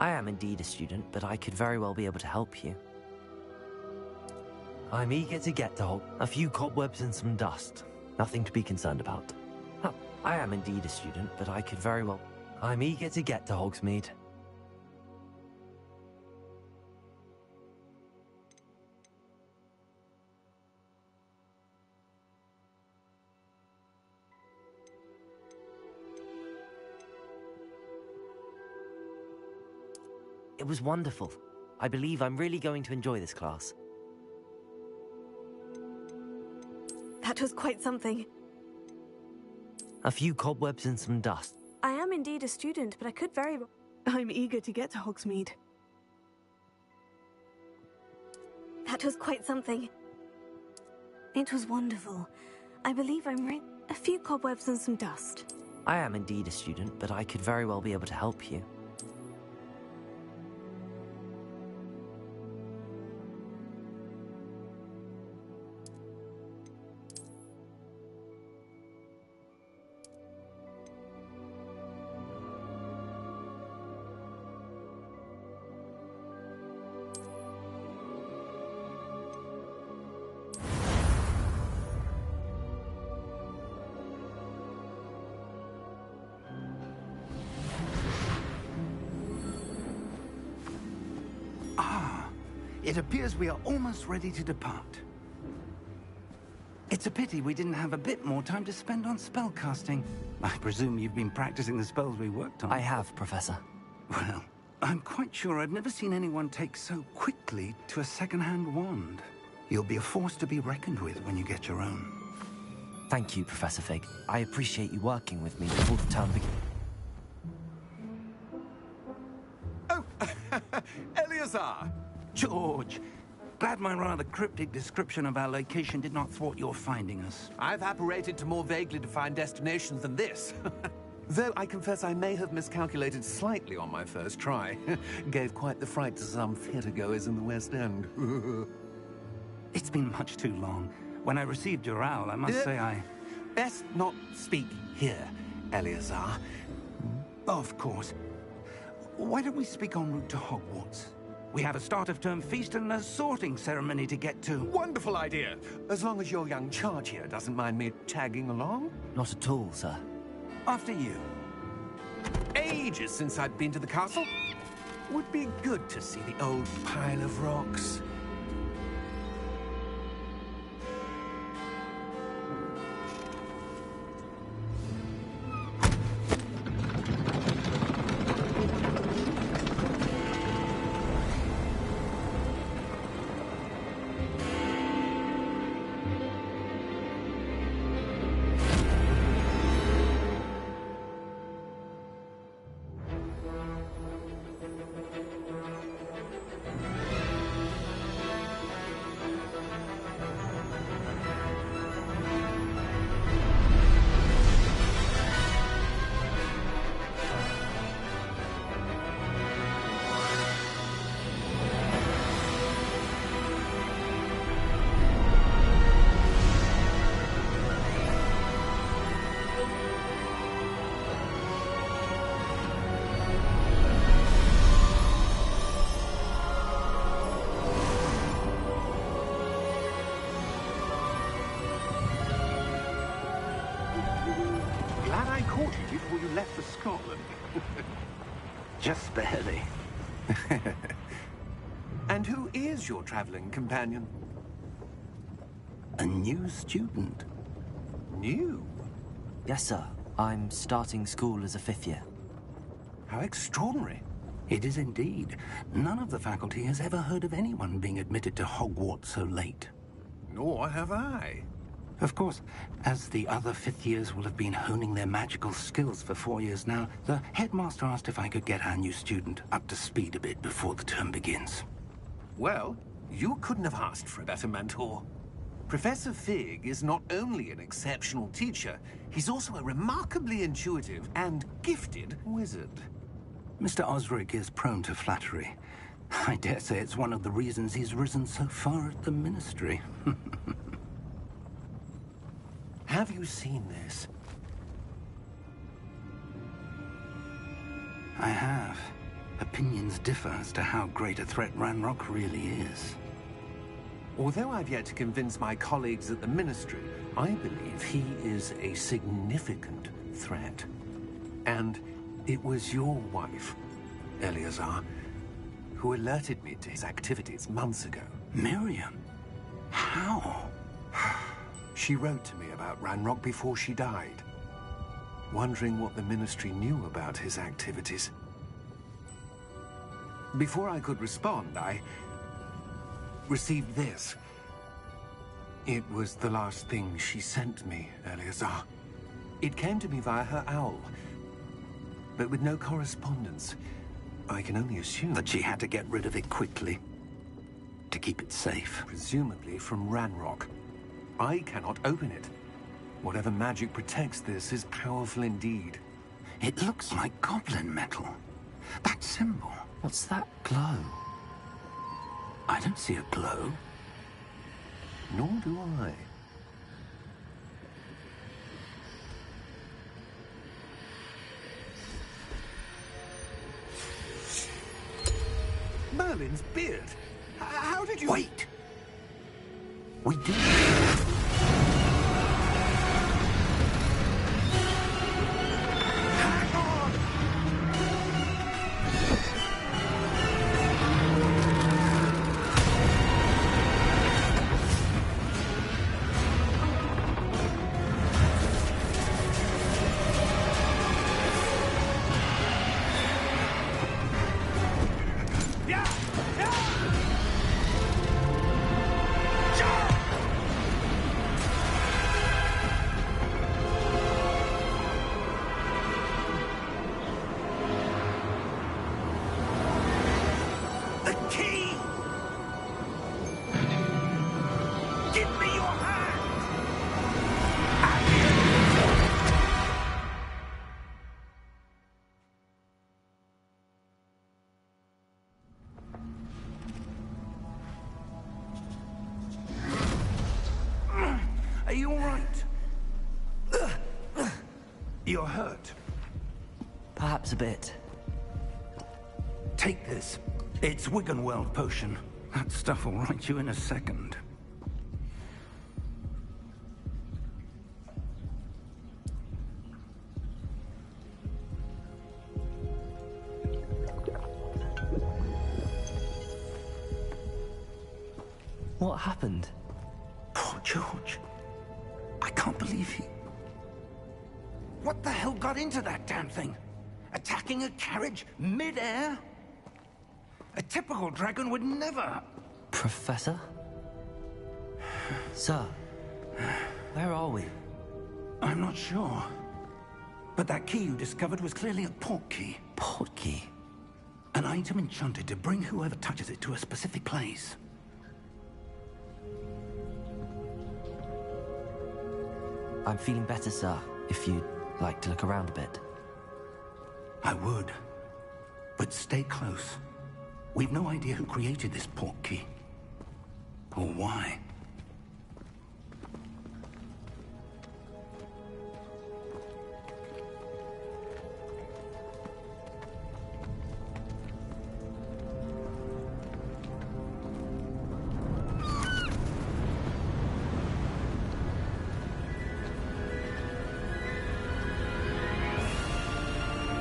I am indeed a student, but I could very well be able to help you. I'm eager to get to a few cobwebs and some dust. Nothing to be concerned about. Huh. I am indeed a student, but I could very well... I'm eager to get to Hogsmeade. It was wonderful. I believe I'm really going to enjoy this class. That was quite something. A few cobwebs and some dust. I am indeed a student, but I could very well... I'm eager to get to Hogsmeade. That was quite something. It was wonderful. I believe I'm right. A few cobwebs and some dust. I am indeed a student, but I could very well be able to help you. It appears we are almost ready to depart. It's a pity we didn't have a bit more time to spend on spellcasting. I presume you've been practicing the spells we worked on. I have, Professor. Well, I'm quite sure I've never seen anyone take so quickly to a second-hand wand. You'll be a force to be reckoned with when you get your own. Thank you, Professor Fig. I appreciate you working with me before the term begins. Oh, Eleazar! George, glad my rather cryptic description of our location did not thwart your finding us. I've apparated to more vaguely defined destinations than this. Though I confess I may have miscalculated slightly on my first try. Gave quite the fright to some theatergoers in the West End. It's been much too long. When I received your owl, I must say I... Best not speak here, Eleazar. Of course. Why don't we speak en route to Hogwarts? We have a start-of-term feast and a sorting ceremony to get to. Wonderful idea! As long as your young charge here doesn't mind me tagging along. Not at all, sir. After you. Ages since I'd been to the castle. Would be good to see the old pile of rocks. Glad I caught you before you left for Scotland. Just barely. And who is your traveling companion? A new student. New? Yes, sir. I'm starting school as a 5th year. How extraordinary. It is indeed. None of the faculty has ever heard of anyone being admitted to Hogwarts so late. Nor have I. Of course, as the other 5th years will have been honing their magical skills for 4 years now, the headmaster asked if I could get our new student up to speed a bit before the term begins. Well, you couldn't have asked for a better mentor. Professor Fig is not only an exceptional teacher, he's also a remarkably intuitive and gifted wizard. Mr. Osric is prone to flattery. I dare say it's one of the reasons he's risen so far at the Ministry. Have you seen this? I have. Opinions differ as to how great a threat Ranrock really is. Although I've yet to convince my colleagues at the Ministry, I believe he is a significant threat. And it was your wife, Eleazar, who alerted me to his activities months ago. Miriam? How? She wrote to me about Ranrock before she died, wondering what the Ministry knew about his activities. Before I could respond, I received this. It was the last thing she sent me, Eleazar. It came to me via her owl, but with no correspondence. I can only assume That she had to get rid of it quickly, to keep it safe. presumably from Ranrock. I cannot open it. Whatever magic protects this is powerful indeed. It looks like goblin metal. That symbol. What's that glow? I don't see a glow. Nor do I. Merlin's beard. How did you... Wait! We did. Hang on! Yeah! Yeah! The key! Give me your hand! Are you all right? You're hurt. Perhaps a bit. Take this. It's Wiggenweld potion. That stuff will right you in a second. What happened? Poor George. I can't believe he... What the hell got into that damn thing? Attacking a carriage mid-air? A typical dragon would never... Professor? Sir, where are we? I'm not sure. But that key you discovered was clearly a port key. Port key? An item enchanted to bring whoever touches it to a specific place. I'm feeling better, sir, if you'd like to look around a bit. I would. But stay close. We've no idea who created this port key. Or why.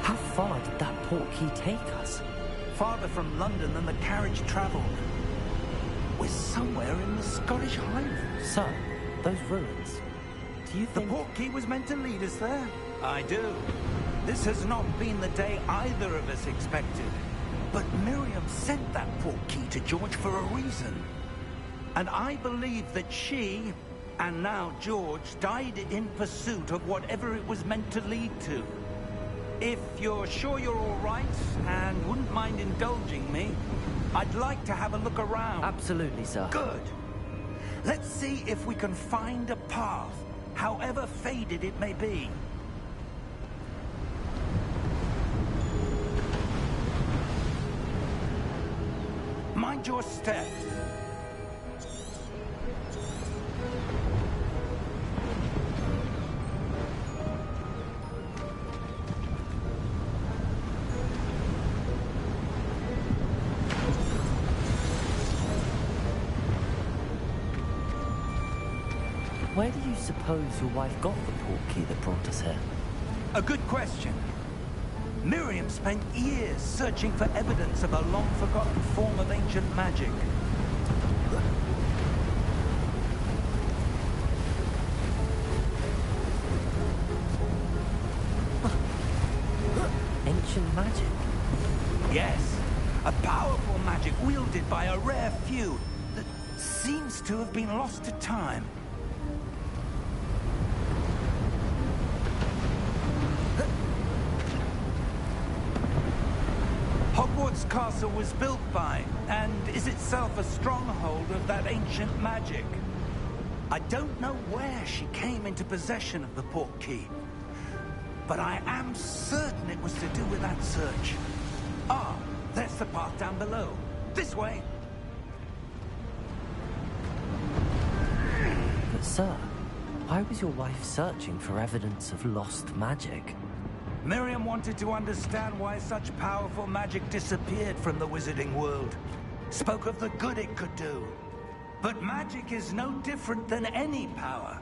How far did that port key take us? Farther from London than the carriage traveled. We're somewhere in the Scottish Highlands. Sir, those ruins. Do you The think... port key was meant to lead us there? I do. This has not been the day either of us expected. But Miriam sent that port key to George for a reason. And I believe that she, and now George, died in pursuit of whatever it was meant to lead to. If you're sure you're all right, and wouldn't mind indulging me, I'd like to have a look around. Absolutely, sir. Good. Let's see if we can find a path, however faded it may be. Mind your step. Where do you suppose your wife got the portkey that brought us here? A good question. Miriam spent years searching for evidence of a long-forgotten form of ancient magic. Ancient magic? Yes, a powerful magic wielded by a rare few that seems to have been lost to time. Hogwarts Castle was built by, and is itself a stronghold of that ancient magic. I don't know where she came into possession of the portkey, but I am certain it was to do with that search. Ah, there's the path down below. This way. But sir, why was your wife searching for evidence of lost magic? Miriam wanted to understand why such powerful magic disappeared from the wizarding world. Spoke of the good it could do. But magic is no different than any power.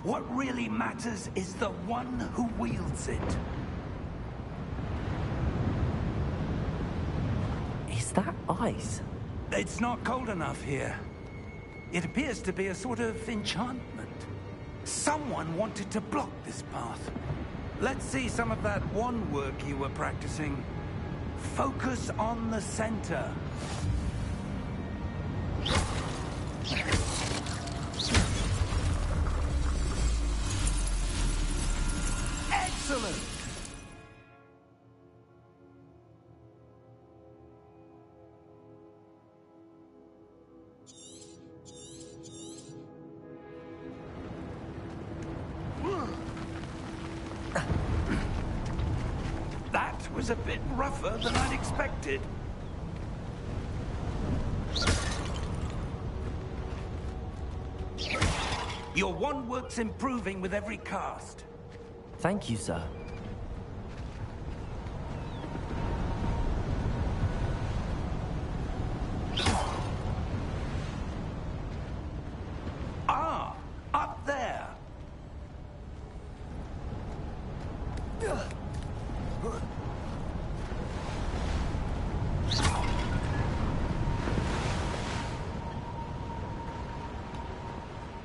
What really matters is the one who wields it. Is that ice? It's not cold enough here. It appears to be a sort of enchantment. Someone wanted to block this path. Let's see some of that wand work you were practicing. Focus on the center. Excellent! That was a bit rougher than I'd expected. Your wand work's improving with every cast. Thank you, sir. Ah, up there.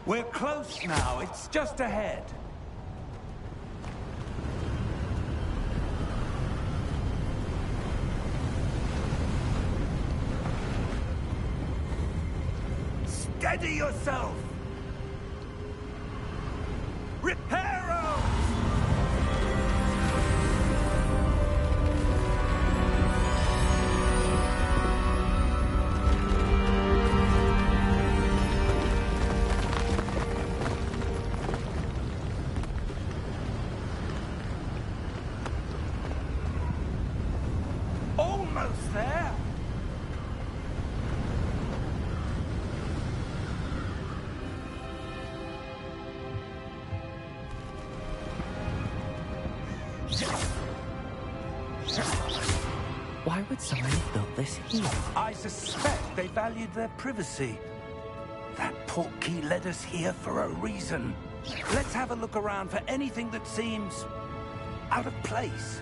We're close now. It's just ahead. Steady yourself! Reparo! Almost there! Why would someone have built this here? I suspect they valued their privacy. That portkey led us here for a reason. Let's have a look around for anything that seems out of place.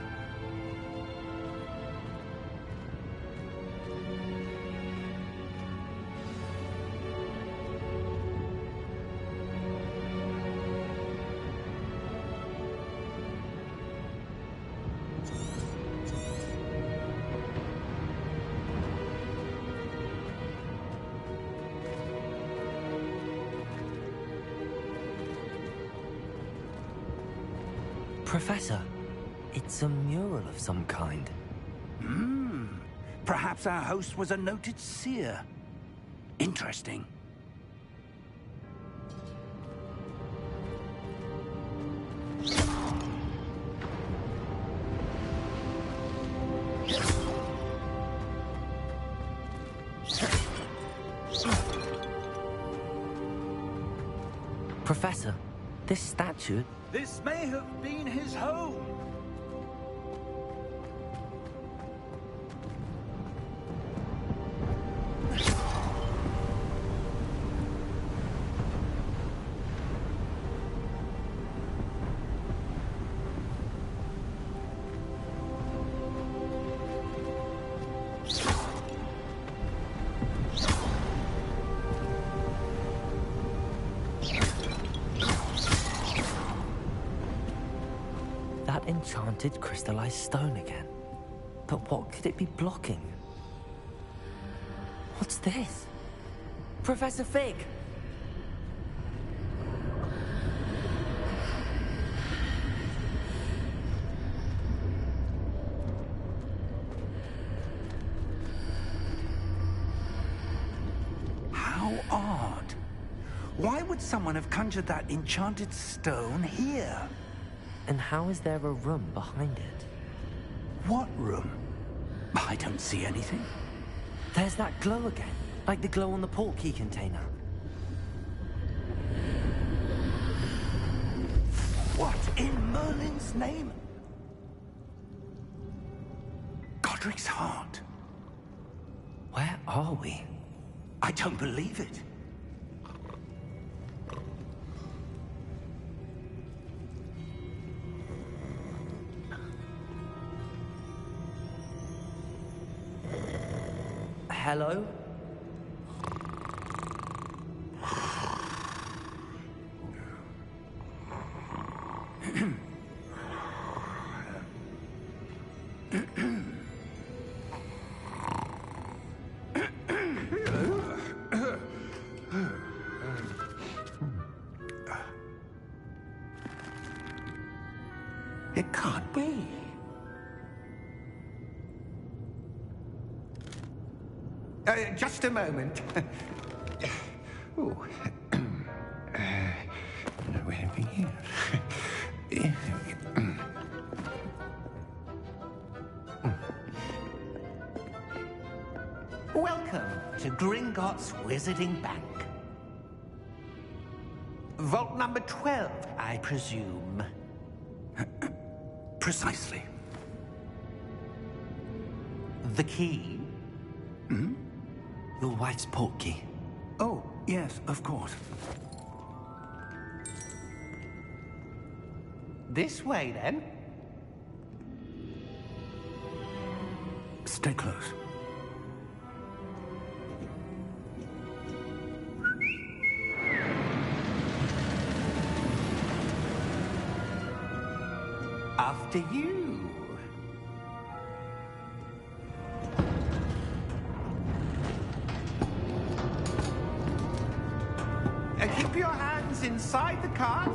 Professor, it's a mural of some kind. Perhaps our host was a noted seer. Interesting. Professor, this statue... This may have been his home. enchanted crystallized stone again. But what could it be blocking? What's this? Professor Fig! How odd. Why would someone have conjured that enchanted stone here? And how is there a room behind it? What room? I don't see anything. There's that glow again, like the glow on the portkey container. What in Merlin's name? Godric's heart. Where are we? I don't believe it. Hello? It can't be. Just a moment. Oh. Where are we here? Welcome to Gringotts Wizarding Bank. Vault number 12, I presume. Precisely. The key? Hmm? Your wife's portkey. Oh, yes, of course. This way, then. Stay close. After you. Keep your hands inside the cart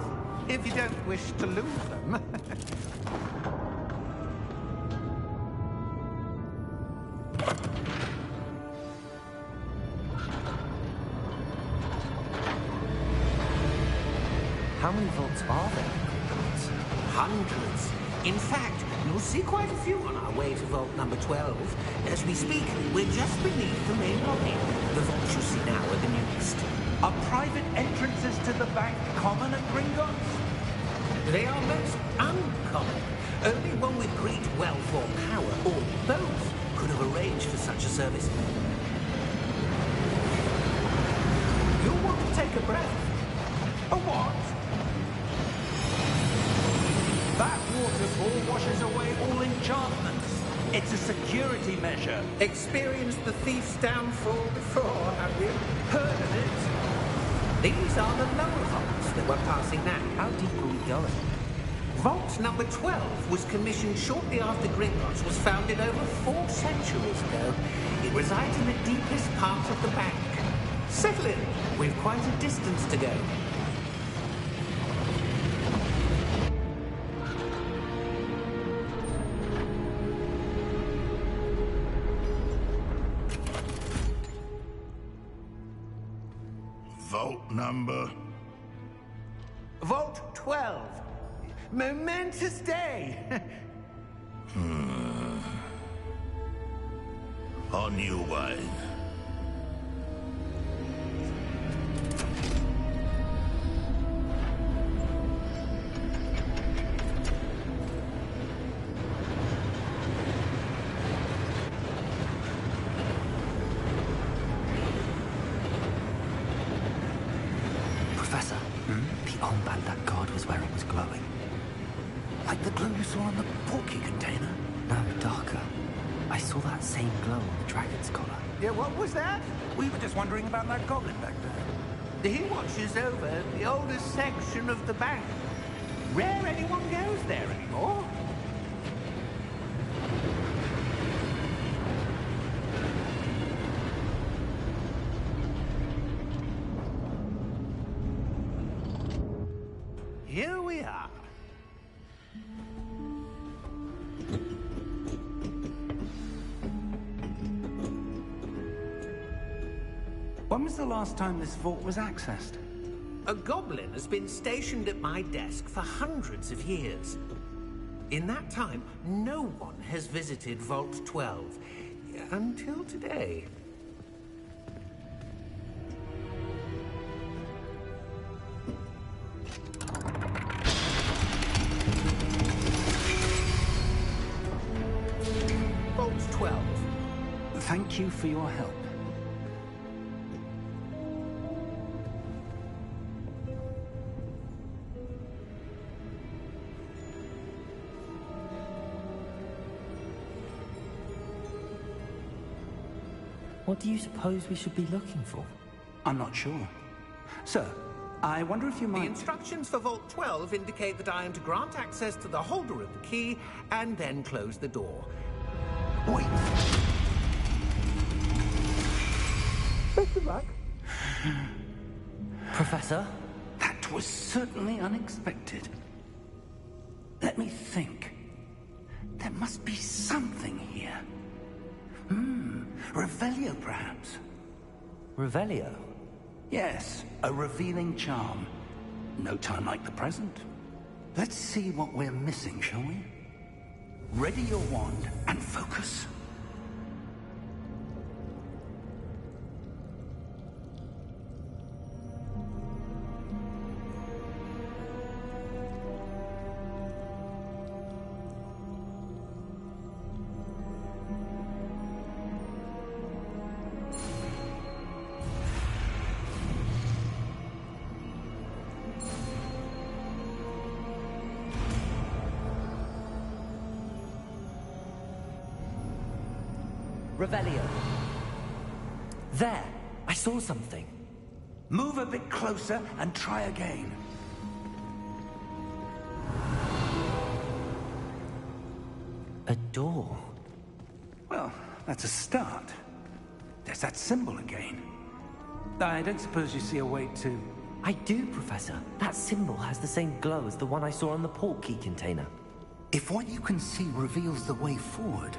if you don't wish to lose them. How many vaults are there? Hundreds. In fact, you'll see quite a few on our way to vault number 12. As we speak, we're just beneath the main lobby. The vaults you see now are the newest. Are private entrances to the bank common at Gringotts? They are most uncommon. Only one with great wealth or power, or both, could have arranged for such a service. You'll want to take a breath. A what? That waterfall washes away all enchantments. It's a security measure. Experienced the thief's downfall before, have you? Heard of it? These are the lower vaults that we're passing now. How deep are we going? Vault number 12 was commissioned shortly after Gringotts was founded over 4 centuries ago. It resides in the deepest part of the bank. Settle in. We've quite a distance to go. Vault number? Vault 12. Momentous day. On your way. Professor, the armband that guard was wearing was glowing. Like the glow you saw on the portkey container? No, darker. I saw that same glow on the dragon's collar. Yeah, what was that? We were just wondering about that goblin back there. He watches over the oldest section of the bank. Rare anyone goes there anymore. Here we are. When was the last time this vault was accessed? A goblin has been stationed at my desk for hundreds of years. In that time, no one has visited Vault 12. Until today. Vault 12. Thank you for your help. What do you suppose we should be looking for? I'm not sure. Sir, I wonder if you The might... instructions for Vault 12 indicate that I am to grant access to the holder of the key and then close the door. Wait! Best of luck. Professor? That was certainly unexpected. Let me think. There must be something here. Revelio, perhaps? Revelio? Yes, a revealing charm. No time like the present. Let's see what we're missing, shall we? Ready your wand and focus. Revelio. There! I saw something. Move a bit closer and try again. A door. Well, that's a start. There's that symbol again. I don't suppose you see a way to... I do, Professor. That symbol has the same glow as the one I saw on the port key container. If what you can see reveals the way forward,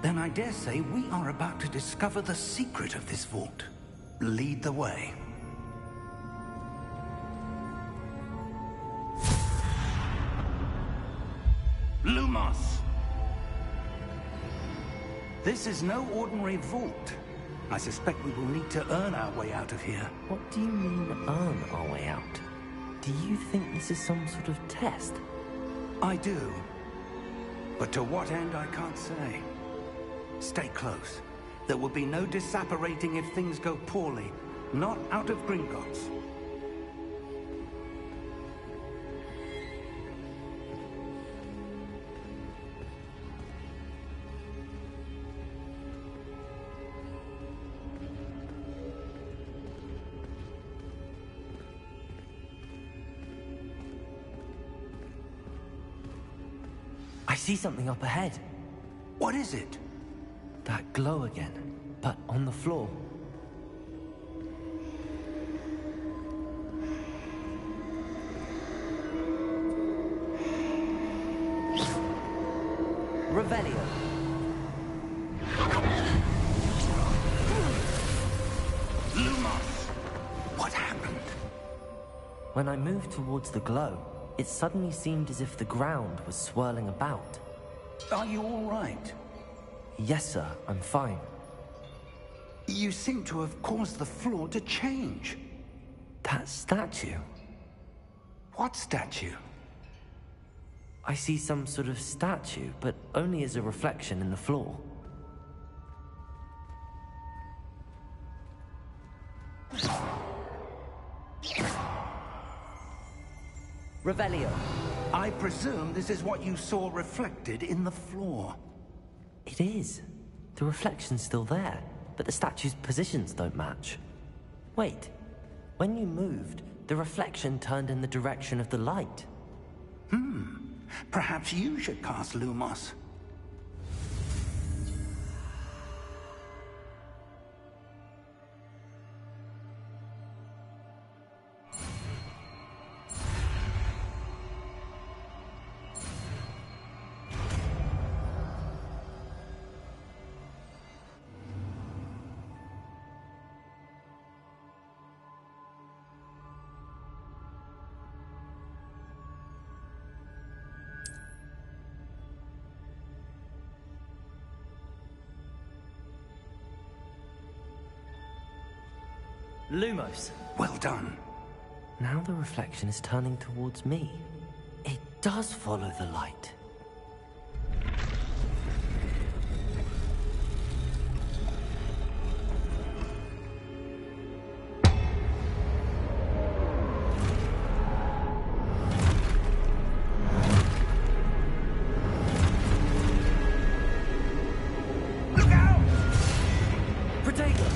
then I dare say we are about to discover the secret of this vault. Lead the way. Lumos! This is no ordinary vault. I suspect we will need to earn our way out of here. What do you mean, earn our way out? Do you think this is some sort of test? I do. But to what end, I can't say. Stay close. There will be no disapparating if things go poorly. Not out of Gringotts. I see something up ahead. What is it? That glow again, but on the floor. Revelio. Lumos! What happened? When I moved towards the glow, it suddenly seemed as if the ground was swirling about. Are you all right? Yes, sir, I'm fine. You seem to have caused the floor to change. That statue? What statue? I see some sort of statue, but only as a reflection in the floor. Revelio. I presume this is what you saw reflected in the floor. It is. The reflection's still there, but the statue's positions don't match. Wait. When you moved, the reflection turned in the direction of the light. Perhaps you should cast Lumos. Lumos. Well done. Now the reflection is turning towards me. It does follow the light. Look out! Protego!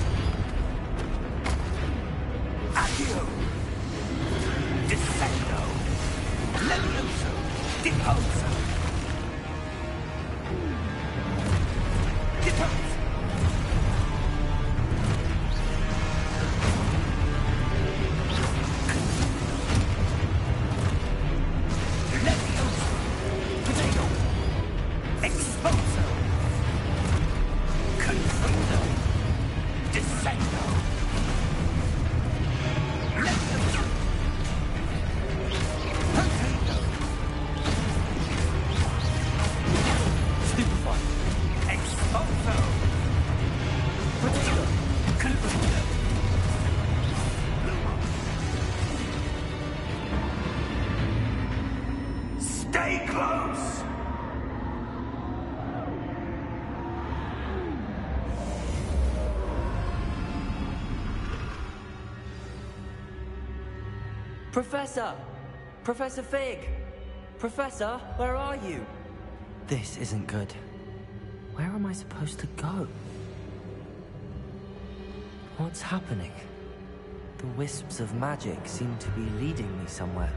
Accio! Descendo! Levioso! Deposo! Depose! Levioso! Protego! Exposo! Confundo! Descendo! Levioso! Potato! Stupefy! Exposo! Protego! Confundo! Stay close! Professor! Professor Fig! Professor, where are you? This isn't good. Where am I supposed to go? What's happening? The wisps of magic seem to be leading me somewhere.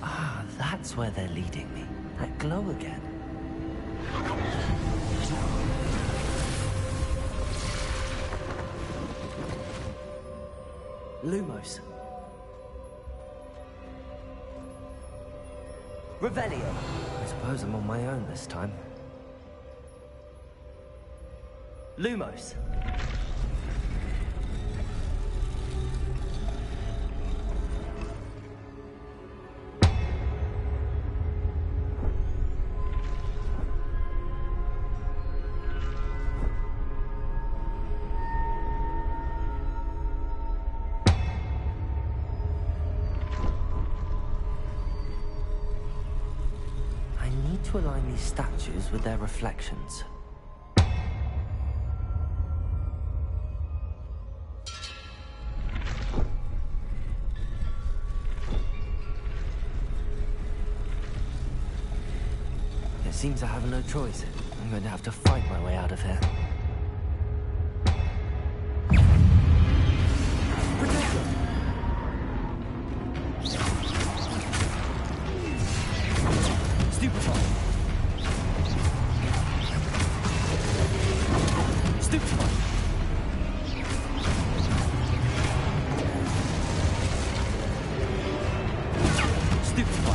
Ah, that's where they're leading me. That glow again. Lumos. Revelio. I suppose I'm on my own this time. Lumos. I need to align these statues with their reflections. It seems I have no choice. I'm going to have to fight my way out of here. Stupefy! Stupefy! Stupefy!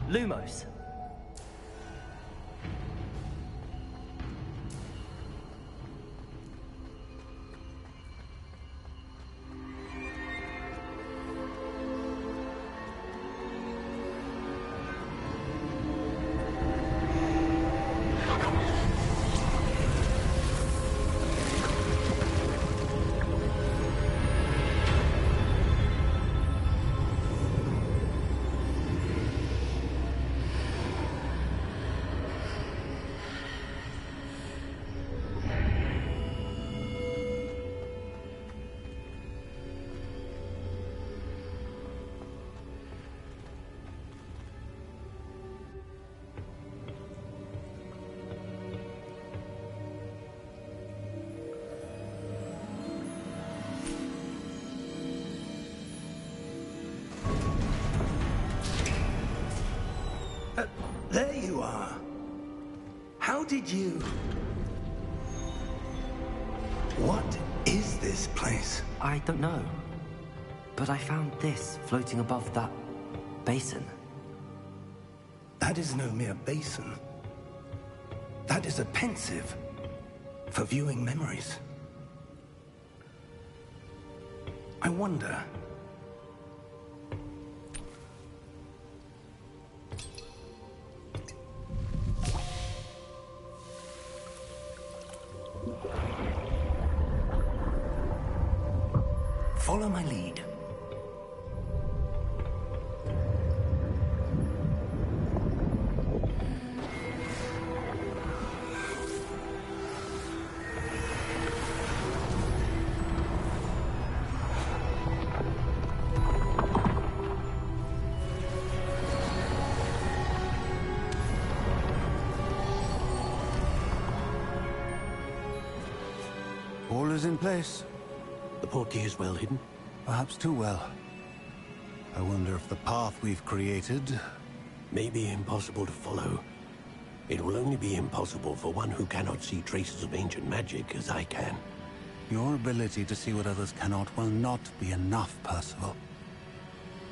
Lumos. There you are. How did you... What is this place? I don't know. But I found this floating above that basin. That is no mere basin. That is a pensive for viewing memories. I wonder... Follow my lead. All is in place. The portkey is well hidden? Perhaps too well. I wonder if the path we've created... May be impossible to follow. It will only be impossible for one who cannot see traces of ancient magic as I can. Your ability to see what others cannot will not be enough, Percival.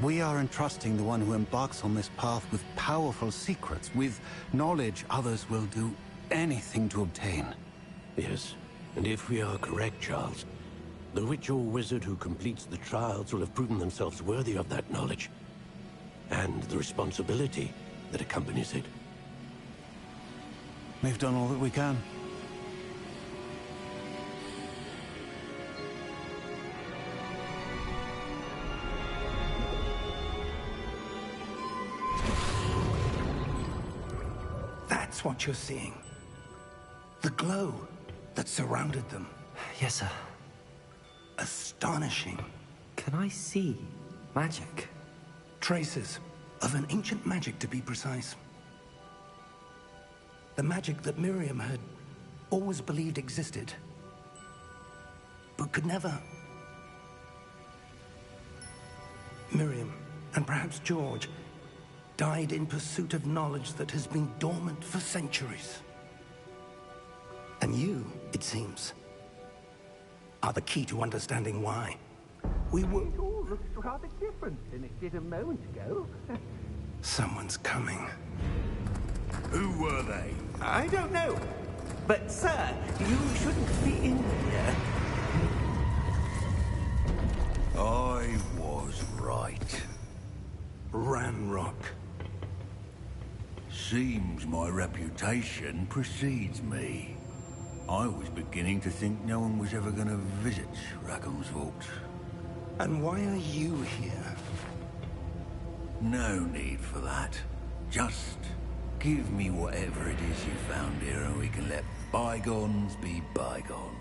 We are entrusting the one who embarks on this path with powerful secrets, with knowledge others will do anything to obtain. Yes, and if we are correct, Charles, the witch or wizard who completes the trials will have proven themselves worthy of that knowledge, and the responsibility that accompanies it. We've done all that we can. That's what you're seeing. The glow that surrounded them. Yes, sir. Astonishing. Can I see magic? Traces of an ancient magic, to be precise. The magic that Miriam had always believed existed, but could never. Miriam, and perhaps George, died in pursuit of knowledge that has been dormant for centuries. And you, it seems, are the key to understanding why. We were... It all looks rather different than it did a moment ago. Someone's coming. Who were they? I don't know. But, sir, you shouldn't be in here. I was right. Ranrock. Seems my reputation precedes me. I was beginning to think no one was ever going to visit Rackham's vault. And why are you here? No need for that. Just give me whatever it is you found here and we can let bygones be bygones.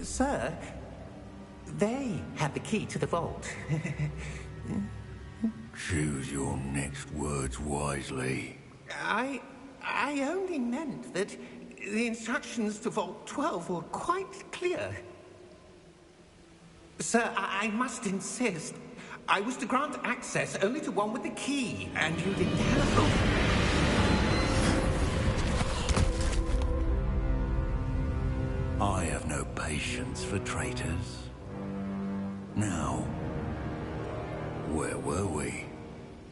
Sir, they have the key to the vault. Choose your next words wisely. I only meant that the instructions to Vault 12 were quite clear. Sir, I must insist. I was to grant access only to one with the key, and you didn't have... I have no patience for traitors. Now, were we?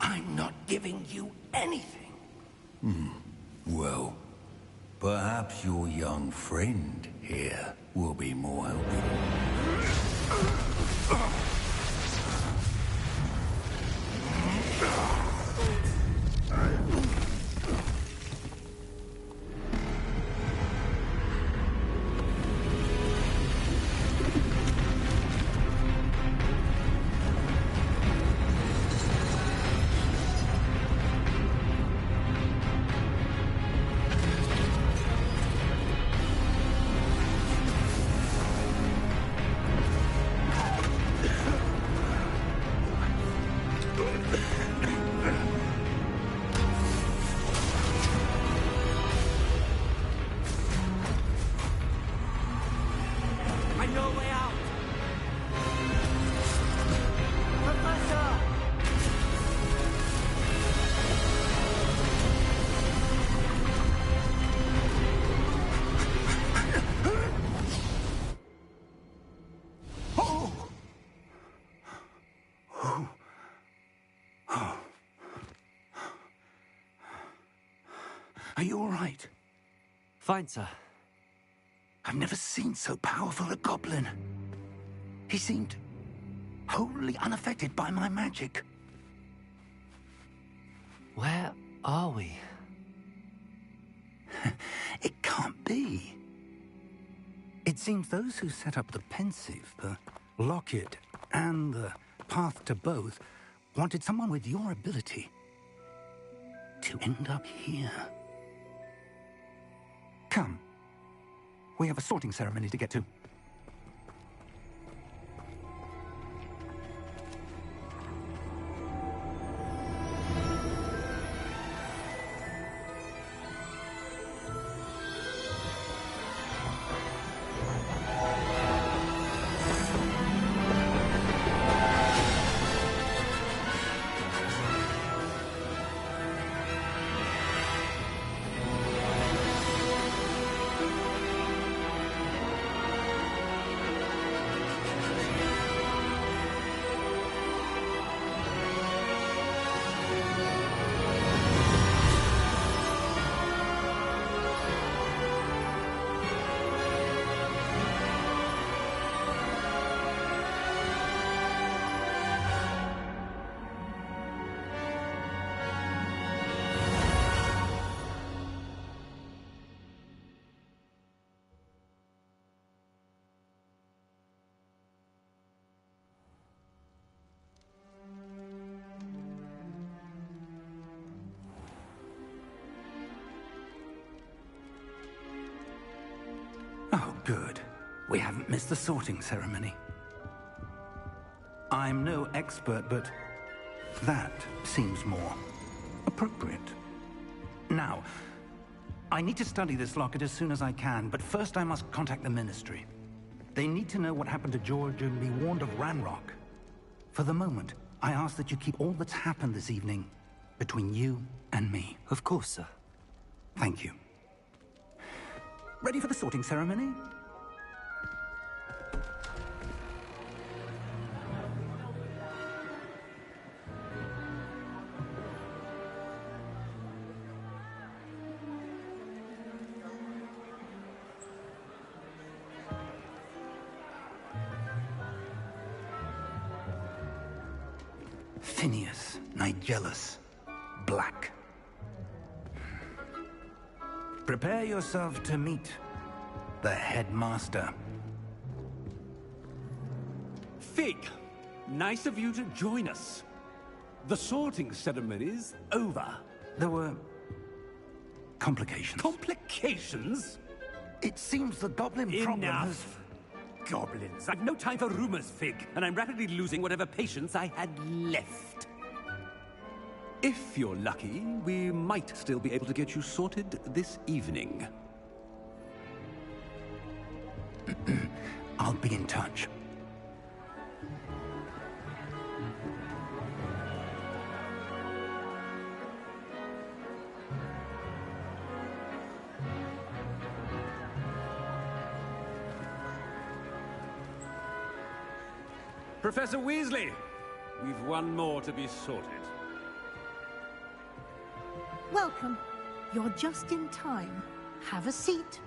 I'm not giving you anything. Well, perhaps your young friend here will be more helpful. I know a way out! Professor! Are you all right? Fine, sir. I've never seen so powerful a goblin. He seemed wholly unaffected by my magic. Where are we? It can't be. It seems those who set up the pensive, the locket, and the path to both wanted someone with your ability to end up here. Come. We have a sorting ceremony to get to. Oh, good. We haven't missed the sorting ceremony. I'm no expert, but that seems more appropriate. Now, I need to study this locket as soon as I can, but first I must contact the Ministry. They need to know what happened to George and be warned of Ranrock. For the moment, I ask that you keep all that's happened this evening between you and me. Of course, sir. Thank you. Ready for the sorting ceremony? Phineas, Nigellus, Black. Prepare yourself to meet the headmaster. Fig, nice of you to join us. The sorting ceremony's over. There were complications. Complications? It seems the goblin problem has... Enough! Goblins. I've no time for rumors, Fig, and I'm rapidly losing whatever patience I had left. If you're lucky, we might still be able to get you sorted this evening. I'll be in touch. Professor Weasley, we've one more to be sorted. Welcome. You're just in time. Have a seat.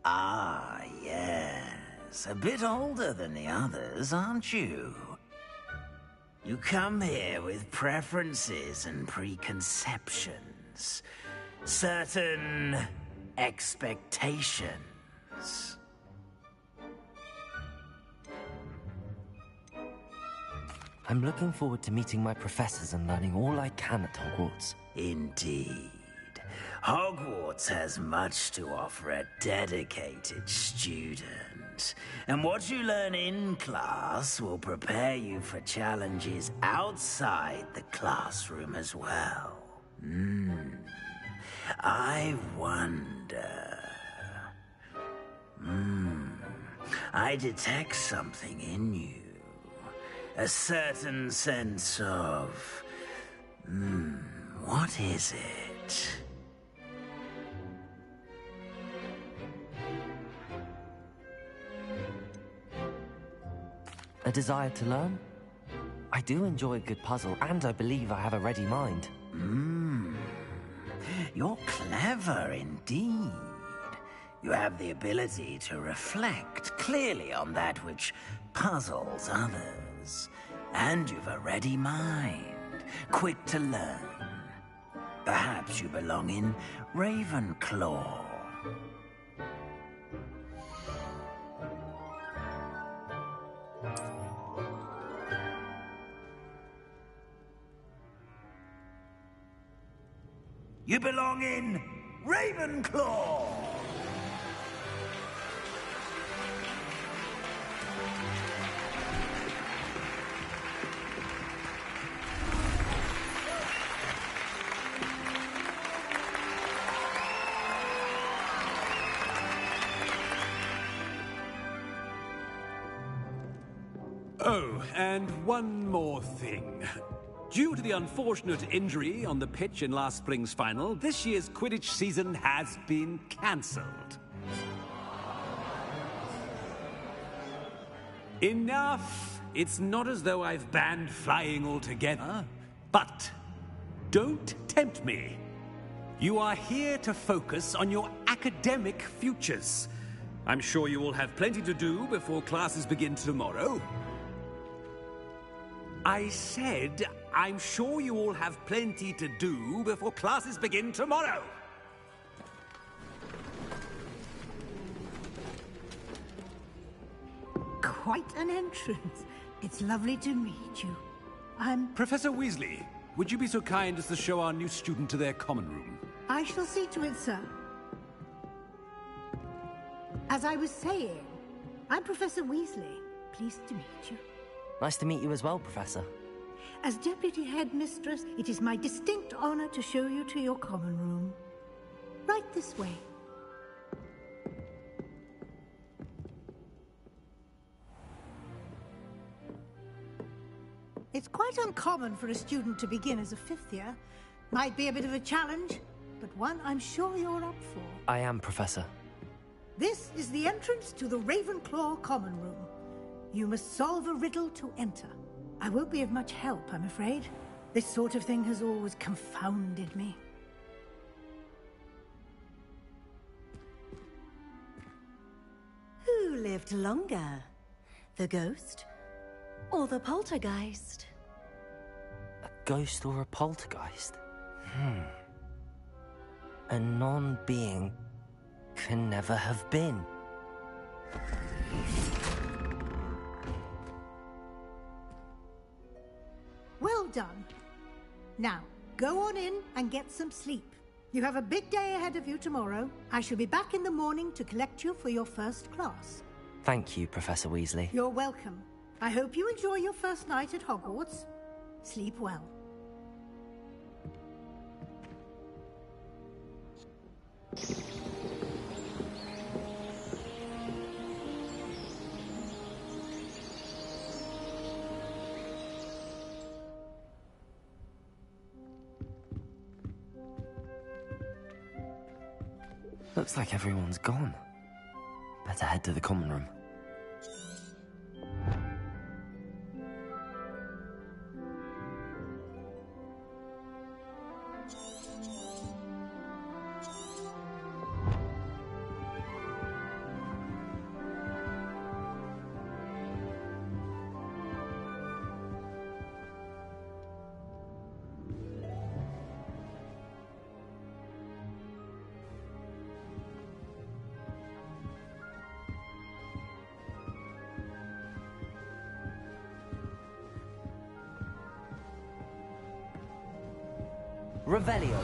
Ah, yes. A bit older than the others, aren't you? You come here with preferences and preconceptions. Certain expectations. I'm looking forward to meeting my professors and learning all I can at Hogwarts. Indeed. Hogwarts has much to offer a dedicated student. And what you learn in class will prepare you for challenges outside the classroom as well. I wonder... I detect something in you. A certain sense of... what is it? A desire to learn? I do enjoy a good puzzle, and I believe I have a ready mind. You're clever indeed. You have the ability to reflect clearly on that which puzzles others. And you've a ready mind, quick to learn. Perhaps you belong in Ravenclaw. You belong in Ravenclaw! Oh, and one more thing. Due to the unfortunate injury on the pitch in last spring's final, this year's Quidditch season has been cancelled. Enough! It's not as though I've banned flying altogether. But don't tempt me. You are here to focus on your academic futures. I'm sure you will have plenty to do before classes begin tomorrow. I said, I'm sure you all have plenty to do before classes begin tomorrow. Quite an entrance. It's lovely to meet you. I'm... Professor Weasley, would you be so kind as to show our new student to their common room? I shall see to it, sir. As I was saying, I'm Professor Weasley. Pleased to meet you. Nice to meet you as well, Professor. As Deputy Headmistress, it is my distinct honor to show you to your common room. Right this way. It's quite uncommon for a student to begin as a fifth year. Might be a bit of a challenge, but one I'm sure you're up for. I am, Professor. This is the entrance to the Ravenclaw common room. You must solve a riddle to enter. I won't be of much help, I'm afraid. This sort of thing has always confounded me. Who lived longer? The ghost or the poltergeist? A ghost or a poltergeist? A non-being can never have been. Well done. Now, go on in and get some sleep. You have a big day ahead of you tomorrow. I shall be back in the morning to collect you for your first class. Thank you, Professor Weasley. You're welcome. I hope you enjoy your first night at Hogwarts. Sleep well. Looks like everyone's gone. Better head to the common room. Revelio.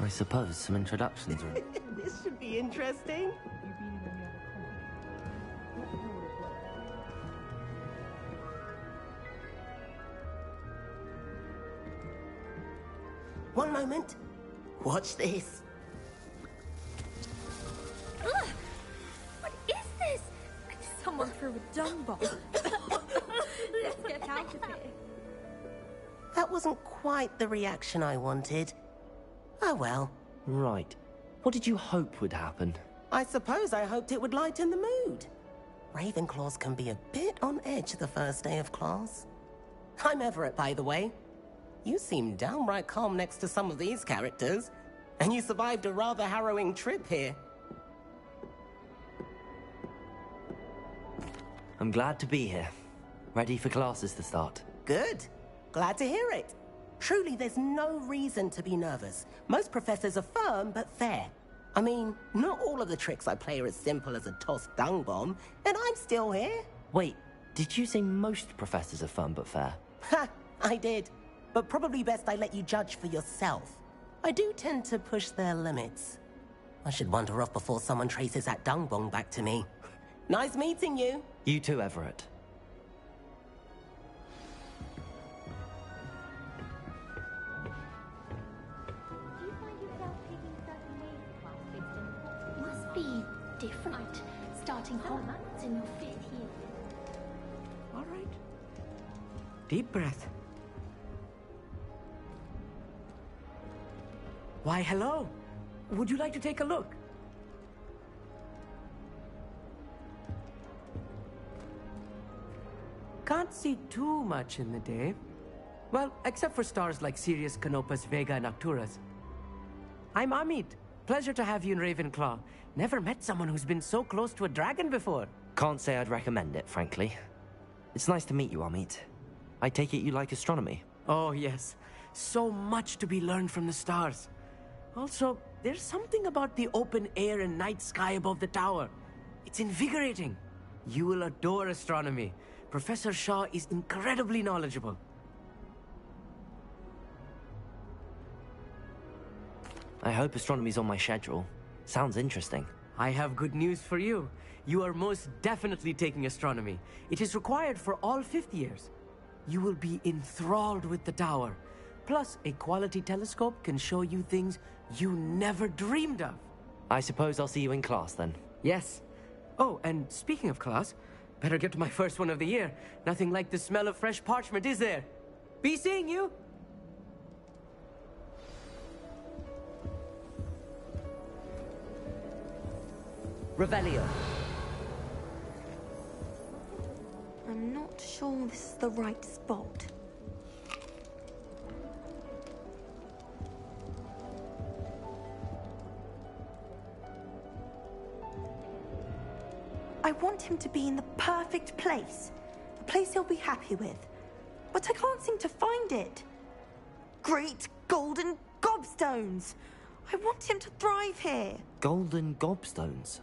I suppose some introductions will... This should be interesting. One moment. Watch this. Ugh! What is this? Someone threw a dung bomb. Let's get out of here. That wasn't quite the reaction I wanted. Oh well. Right. What did you hope would happen? I suppose I hoped it would lighten the mood. Ravenclaws can be a bit on edge the first day of class. I'm Everett, by the way. You seem downright calm next to some of these characters, and you survived a rather harrowing trip here. I'm glad to be here. Ready for classes to start. Good. Glad to hear it. Truly, there's no reason to be nervous. Most professors are firm but fair. I mean, not all of the tricks I play are as simple as a tossed dung bomb, and I'm still here. Wait, did you say most professors are fun but fair? Ha! I did. But probably best I let you judge for yourself. I do tend to push their limits. I should wander off before someone traces that dung bomb back to me. Nice meeting you. You too, Everett. Be different, starting Hogwarts in your 5th year. All right. Deep breath. Why, hello. Would you like to take a look? Can't see too much in the day. Well, except for stars like Sirius, Canopus, Vega, and Arcturus. I'm Amit. Pleasure to have you in Ravenclaw. Never met someone who's been so close to a dragon before. Can't say I'd recommend it, frankly. It's nice to meet you, Amit. I take it you like astronomy? Oh, yes. So much to be learned from the stars. Also, there's something about the open air and night sky above the tower. It's invigorating. You will adore astronomy. Professor Shaw is incredibly knowledgeable. I hope astronomy's on my schedule. Sounds interesting. I have good news for you. You are most definitely taking astronomy. It is required for all 5th years. You will be enthralled with the tower. Plus, a quality telescope can show you things you never dreamed of. I suppose I'll see you in class then. Yes. Oh, and speaking of class, better get to my first one of the year. Nothing like the smell of fresh parchment, is there? Be seeing you! Revelio. I'm not sure this is the right spot. I want him to be in the perfect place. A place he'll be happy with. But I can't seem to find it. Great golden gobstones! I want him to thrive here. Golden gobstones?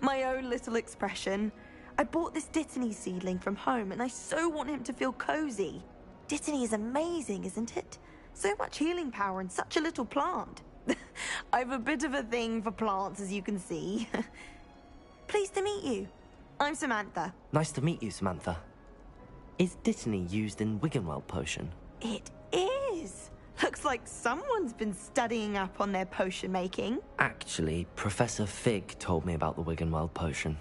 My own little expression. I bought this Dittany seedling from home and I so want him to feel cozy. Dittany is amazing, isn't it? So much healing power in such a little plant. I've a bit of a thing for plants, as you can see. Pleased to meet you. I'm Samantha. Nice to meet you, Samantha. Is Dittany used in Wiggenweld potion? It is. Looks like someone's been studying up on their potion making. Actually, Professor Fig told me about the Wiggenweld potion.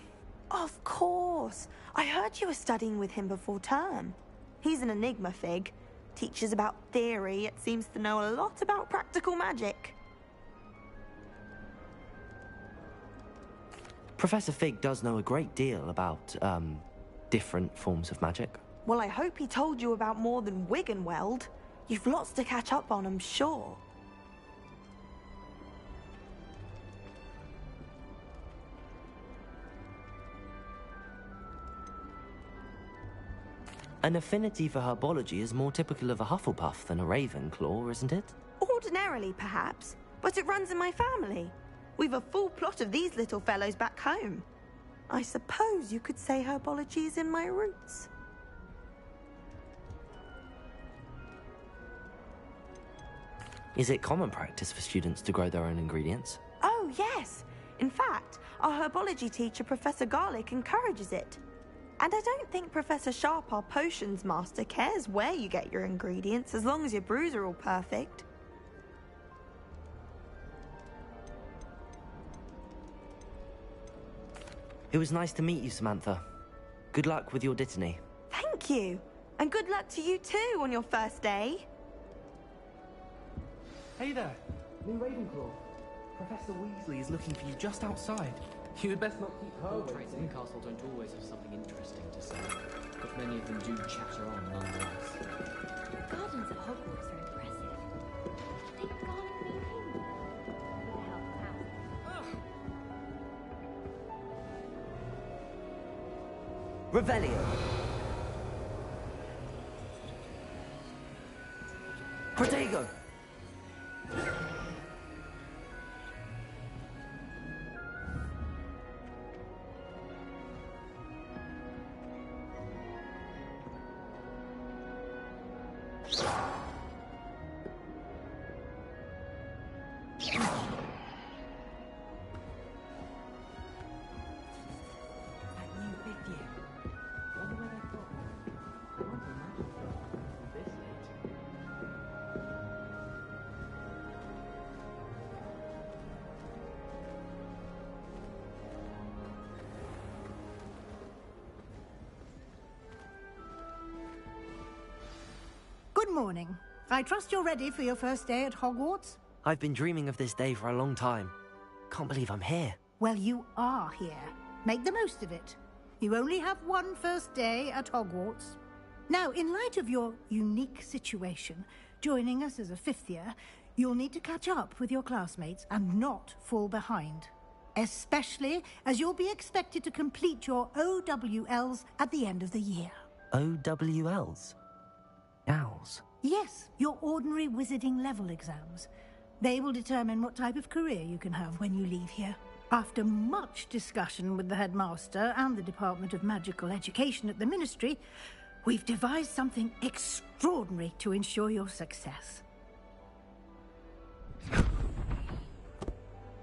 Of course. I heard you were studying with him before term. He's an enigma, Fig. Teaches about theory, yet seems to know a lot about practical magic. Professor Fig does know a great deal about, different forms of magic. Well, I hope he told you about more than Wiggenweld. You've lots to catch up on, I'm sure. An affinity for herbology is more typical of a Hufflepuff than a Ravenclaw, isn't it? Ordinarily, perhaps, but it runs in my family. We've a full plot of these little fellows back home. I suppose you could say herbology is in my roots. Is it common practice for students to grow their own ingredients? Oh, yes. In fact, our herbology teacher, Professor Garlick, encourages it. And I don't think Professor Sharp, our potions master, cares where you get your ingredients, as long as your brews are all perfect. It was nice to meet you, Samantha. Good luck with your Dittany. Thank you. And good luck to you too on your first day. Hey there, new Ravenclaw. Professor Weasley is looking for you just outside. You had best not keep her Portraits in the castle don't always have something interesting to say, but many of them do chatter on nonetheless. The gardens at Hogwarts are impressive. I think Garlic may name them. With the help of House. Revelio. Protego. Good morning. I trust you're ready for your first day at Hogwarts? I've been dreaming of this day for a long time. Can't believe I'm here. Well, you are here. Make the most of it. You only have one first day at Hogwarts. Now, in light of your unique situation, joining us as a fifth year, you'll need to catch up with your classmates and not fall behind. Especially as you'll be expected to complete your OWLs at the end of the year. OWLs? Owls? Yes, your ordinary wizarding level exams. They will determine what type of career you can have when you leave here. After much discussion with the headmaster and the Department of Magical Education at the Ministry, we've devised something extraordinary to ensure your success.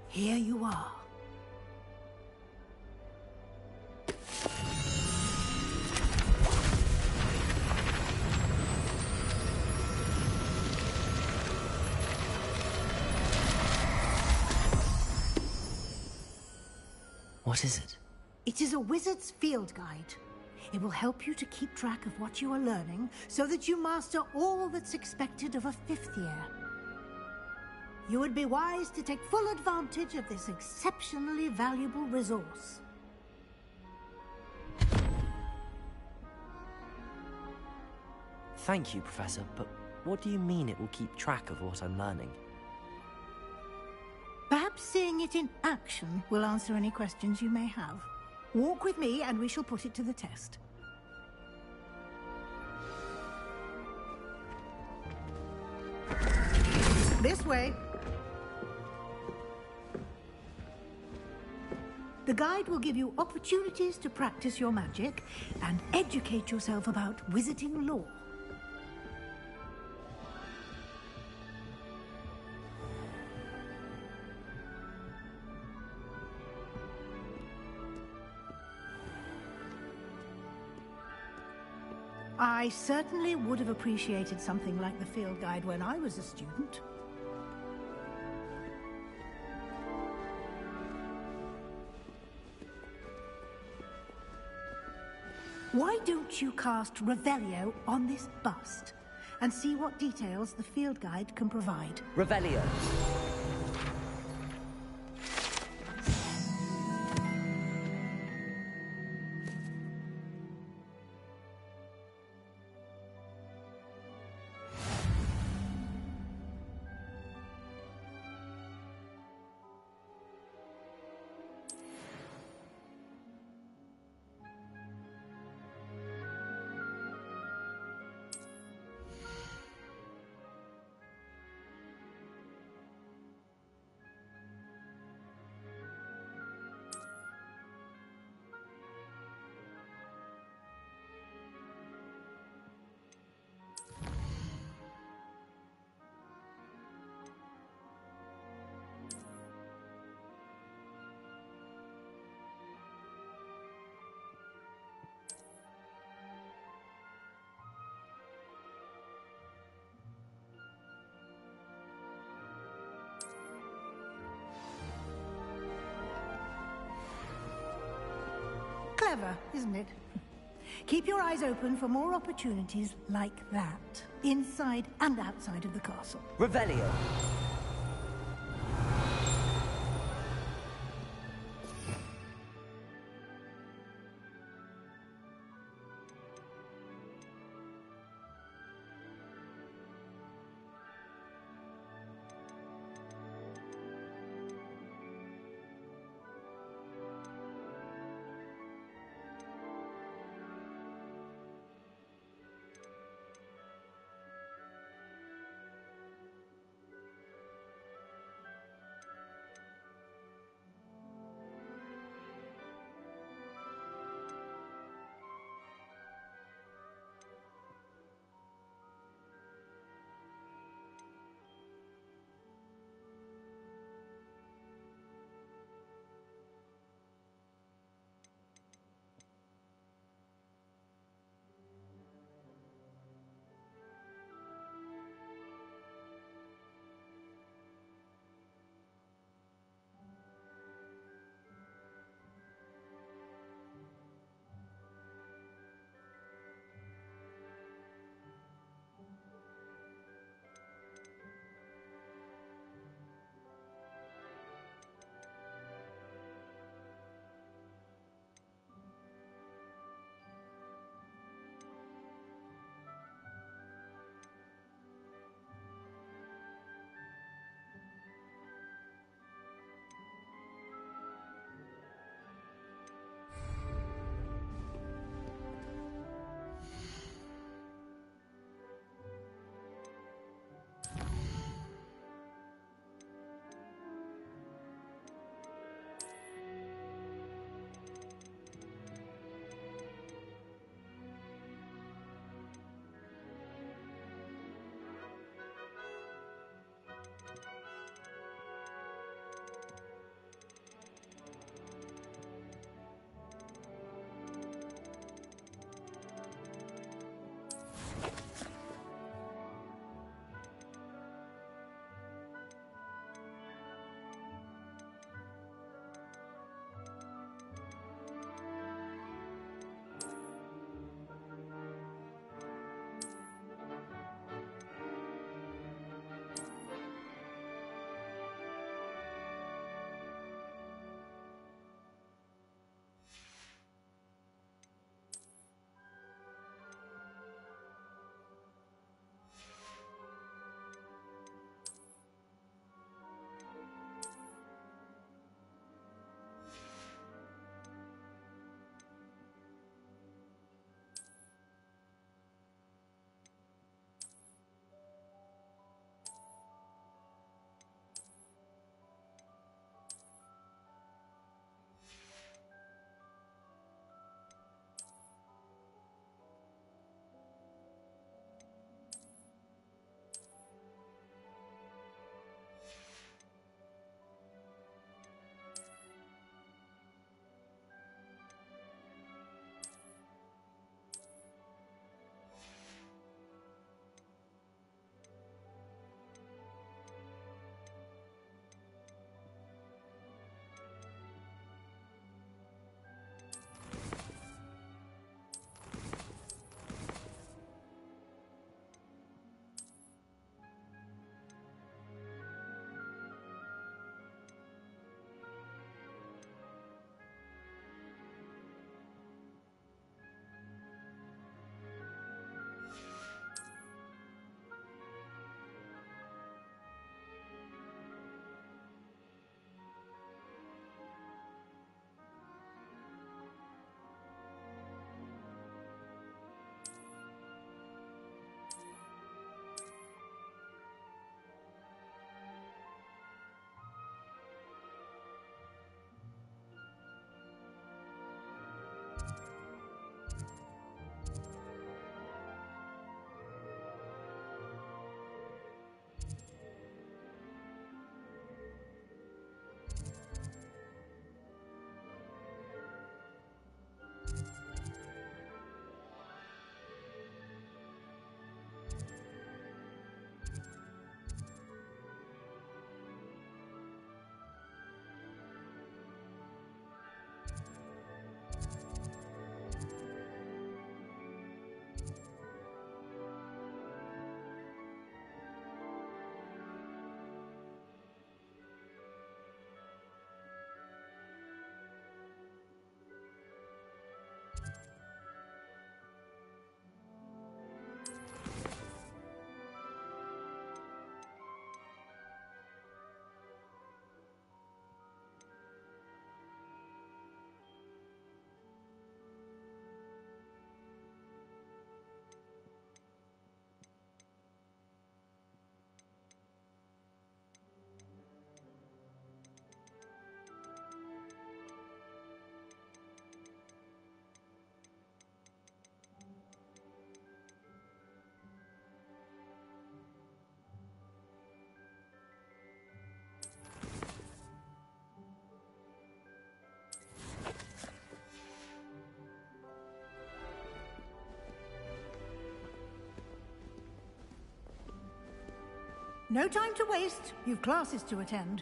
Here you are. What is it? It is a wizard's field guide. It will help you to keep track of what you are learning so that you master all that's expected of a fifth year. You would be wise to take full advantage of this exceptionally valuable resource. Thank you, Professor, but what do you mean it will keep track of what I'm learning? Perhaps seeing it in action will answer any questions you may have. Walk with me and we shall put it to the test. This way. The guide will give you opportunities to practice your magic and educate yourself about wizarding lore. I certainly would have appreciated something like the field guide when I was a student. Why don't you cast Revelio on this bust and see what details the field guide can provide? Revelio. Clever, isn't it? Keep your eyes open for more opportunities like that, inside and outside of the castle. Revelio. No time to waste. You've classes to attend.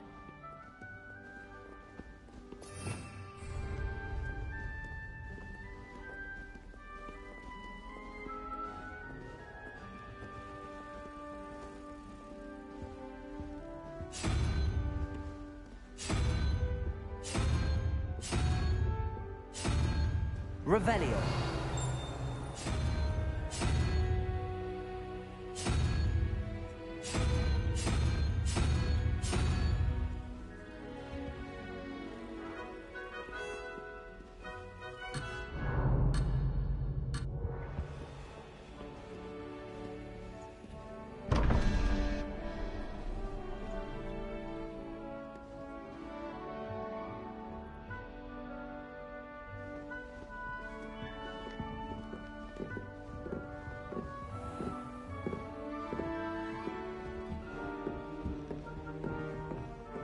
Revelio.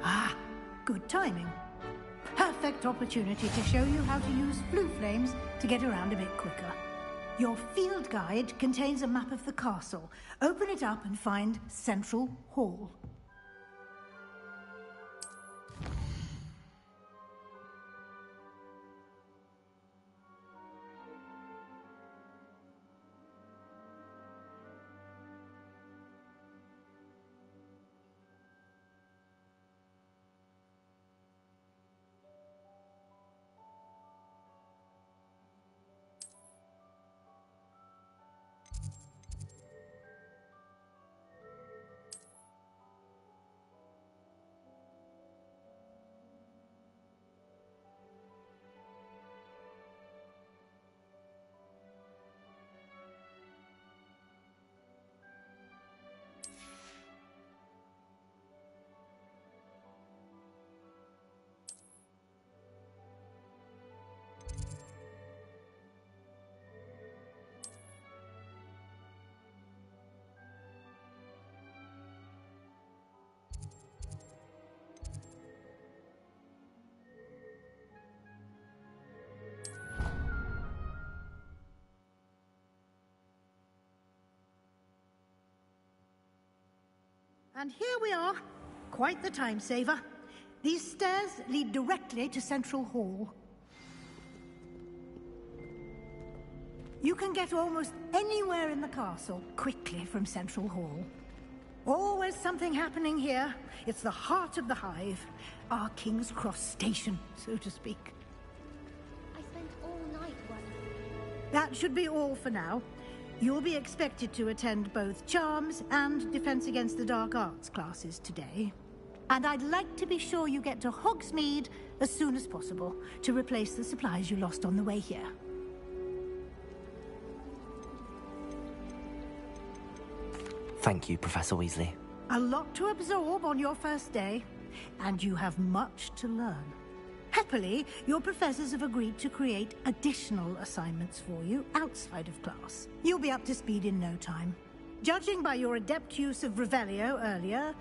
Ah, good timing. Perfect opportunity to show you how to use blue flames to get around a bit quicker. Your field guide contains a map of the castle. Open it up and find Central Hall. And here we are. Quite the time saver. These stairs lead directly to Central Hall. You can get almost anywhere in the castle quickly from Central Hall. Always something happening here. It's the heart of the Hive. Our King's Cross station, so to speak. I spent all night working. That should be all for now. You'll be expected to attend both Charms and Defense Against the Dark Arts classes today. And I'd like to be sure you get to Hogsmeade as soon as possible to replace the supplies you lost on the way here. Thank you, Professor Weasley. A lot to absorb on your first day, and you have much to learn. Happily, your professors have agreed to create additional assignments for you outside of class. You'll be up to speed in no time. Judging by your adept use of Revelio earlier,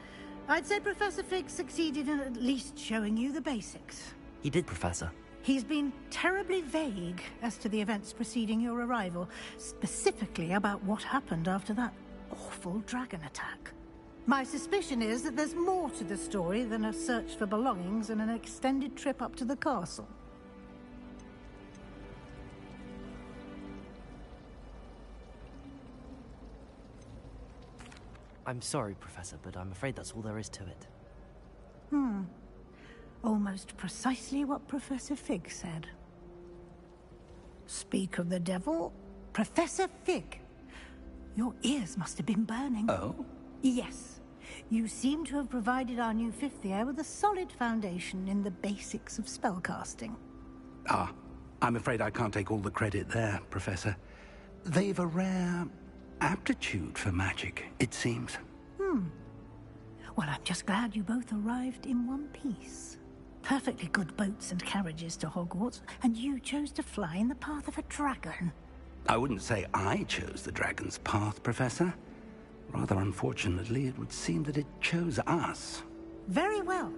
I'd say Professor Fig succeeded in at least showing you the basics. He did, Professor. He's been terribly vague as to the events preceding your arrival, specifically about what happened after that awful dragon attack. My suspicion is that there's more to the story than a search for belongings and an extended trip up to the castle. I'm sorry, Professor, but I'm afraid that's all there is to it. Almost precisely what Professor Fig said. Speak of the devil, Professor Fig. Your ears must have been burning. Oh? Yes. You seem to have provided our new fifth year with a solid foundation in the basics of spellcasting. Ah, I'm afraid I can't take all the credit there, Professor. They've a rare aptitude for magic, it seems. Well, I'm just glad you both arrived in one piece. Perfectly good boats and carriages to Hogwarts, and you chose to fly in the path of a dragon. I wouldn't say I chose the dragon's path, Professor. Rather unfortunately, it would seem that it chose us. Very well.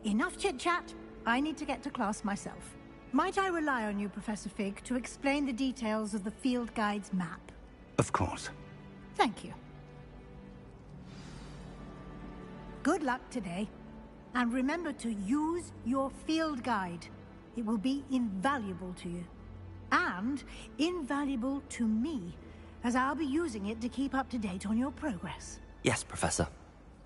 Enough chit-chat. I need to get to class myself. Might I rely on you, Professor Fig, to explain the details of the field guide's map? Of course. Thank you. Good luck today. And remember to use your field guide. It will be invaluable to you. And invaluable to me, as I'll be using it to keep up to date on your progress. Yes, Professor.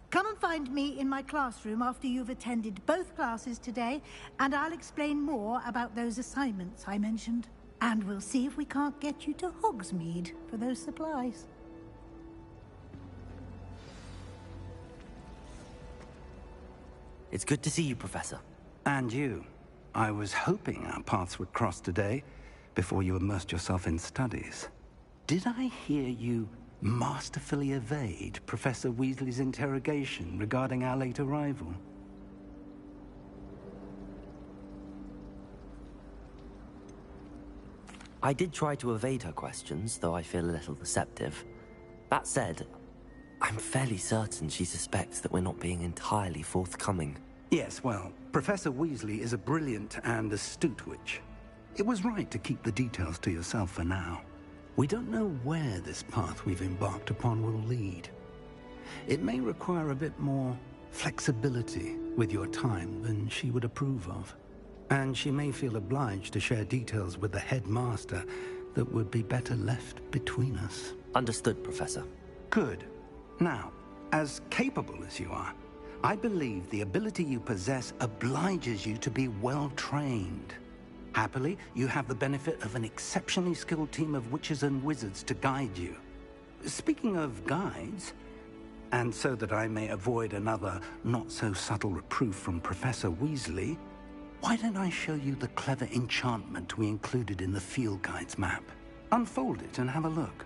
Come and find me in my classroom after you've attended both classes today, and I'll explain more about those assignments I mentioned. And we'll see if we can't get you to Hogsmeade for those supplies. It's good to see you, Professor. And you. I was hoping our paths would cross today, before you immersed yourself in studies. Did I hear you masterfully evade Professor Weasley's interrogation regarding our late arrival? I did try to evade her questions, though I feel a little deceptive. That said, I'm fairly certain she suspects that we're not being entirely forthcoming. Yes, well, Professor Weasley is a brilliant and astute witch. It was right to keep the details to yourself for now. We don't know where this path we've embarked upon will lead. It may require a bit more flexibility with your time than she would approve of. And she may feel obliged to share details with the headmaster that would be better left between us. Understood, Professor. Good. Now, as capable as you are, I believe the ability you possess obliges you to be well-trained. Happily, you have the benefit of an exceptionally skilled team of witches and wizards to guide you. Speaking of guides, and so that I may avoid another not-so-subtle reproof from Professor Weasley, why don't I show you the clever enchantment we included in the field guide's map? Unfold it and have a look.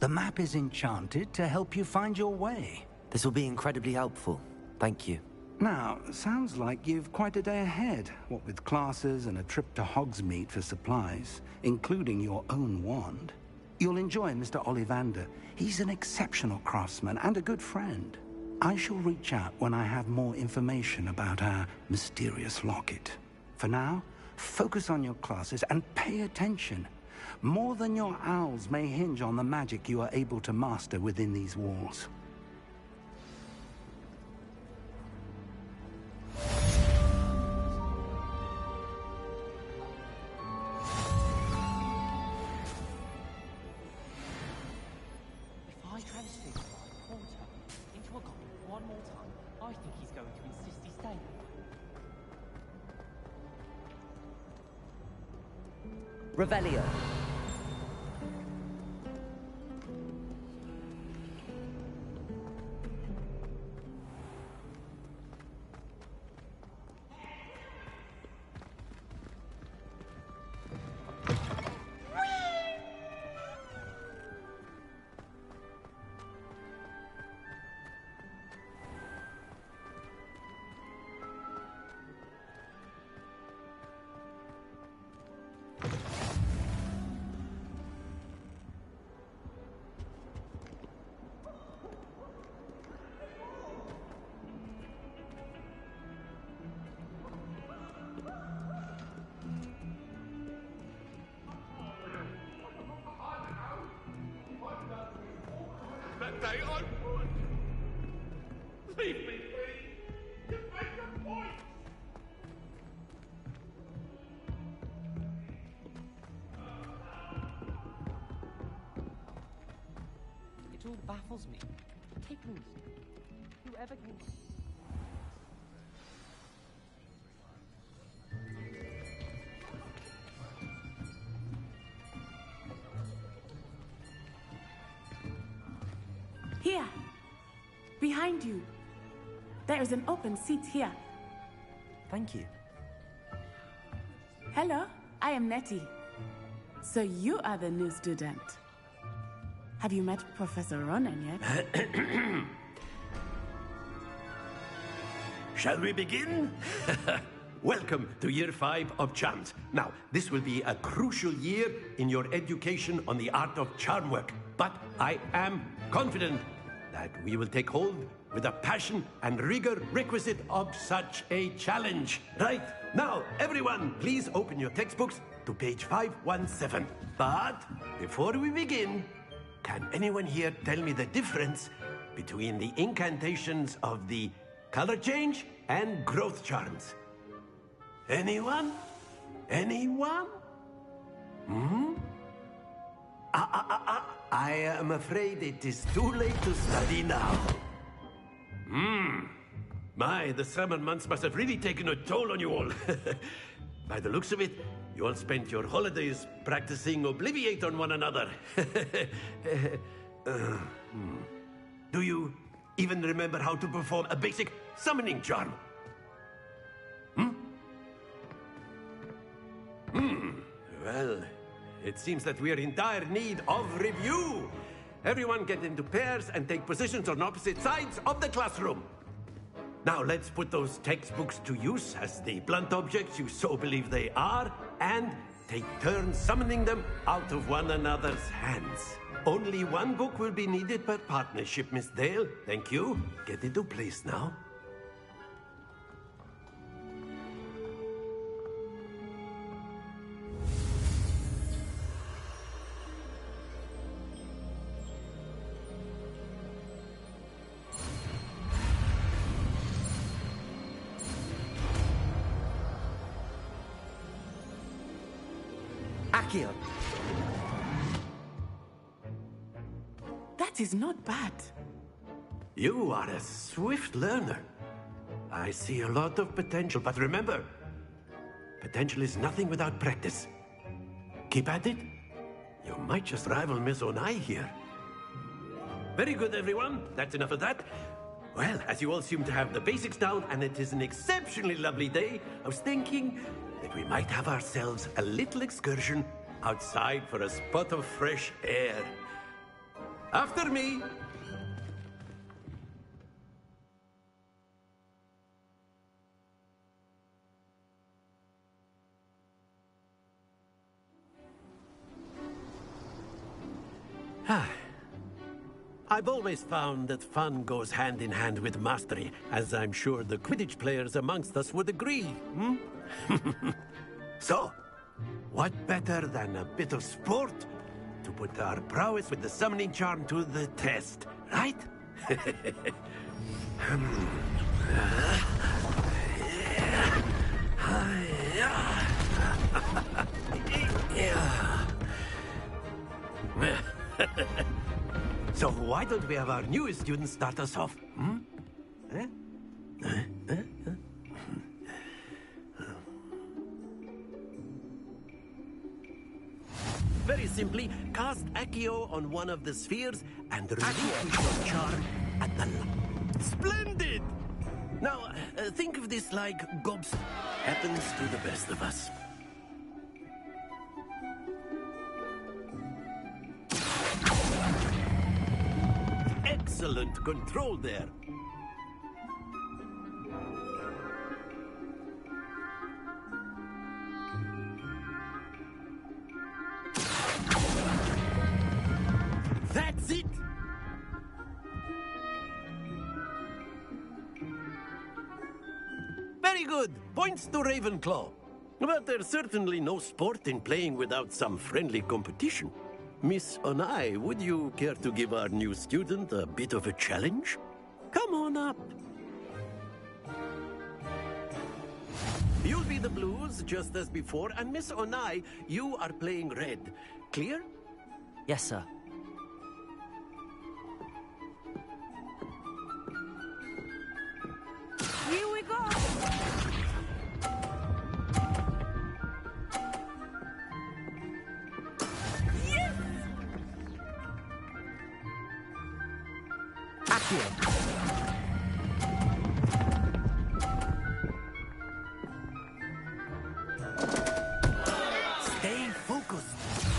The map is enchanted to help you find your way. This will be incredibly helpful. Thank you. Now, sounds like you've quite a day ahead, what with classes and a trip to Hogsmeade for supplies, including your own wand. You'll enjoy Mr. Ollivander. He's an exceptional craftsman and a good friend. I shall reach out when I have more information about our mysterious locket. For now, focus on your classes and pay attention. More than your owls may hinge on the magic you are able to master within these walls. If I transfix my quarter into a goblin one more time, I think he's going to insist he stay. Revelio. That day I would. Leave me, please. You make a point. It all baffles me. Tickles. Whoever came up. Here. Behind you. There is an open seat here. Thank you. Hello, I am Nettie. So you are the new student. Have you met Professor Ronan yet? Shall we begin? Welcome to Year 5 of Charms. Now, this will be a crucial year in your education on the art of charm work. But I am confident that we will take hold with the passion and rigor requisite of such a challenge. Right, now, everyone, please open your textbooks to page 517. But before we begin, can anyone here tell me the difference between the incantations of the color change and growth charms? Anyone? Anyone? Hmm? I am afraid it is too late to study now. The summer months must have really taken a toll on you all. By the looks of it, you all spent your holidays practicing Obliviate on one another. Do you even remember how to perform a basic summoning charm? Well, it seems that we are in dire need of review. Everyone get into pairs and take positions on opposite sides of the classroom. Now let's put those textbooks to use as the blunt objects you so believe they are, and take turns summoning them out of one another's hands. Only one book will be needed per partnership, Miss Dale. Thank you. Get into place now. Accio. That is not bad. You are a swift learner. I see a lot of potential, but remember, potential is nothing without practice. Keep at it. You might just rival Miss Onai here. Very good, everyone. That's enough of that. Well, as you all seem to have the basics down, and it is an exceptionally lovely day, I was thinking that we might have ourselves a little excursion outside for a spot of fresh air. After me. I've always found that fun goes hand in hand with mastery, as I'm sure the Quidditch players amongst us would agree. So, what better than a bit of sport to put our prowess with the summoning charm to the test, right? So why don't we have our newest student start us off? Very simply, cast Accio on one of the spheres and relinquish your charm at the... Splendid! Now, think of this like gobs... Happens to the best of us. Excellent control there. That's it! Very good. Points to Ravenclaw. But there's certainly no sport in playing without some friendly competition. Miss Onai, would you care to give our new student a bit of a challenge? Come on up. You'll be the blues, just as before, and Miss Onai, you are playing red. Clear? Yes, sir. Here we go! Stay focused.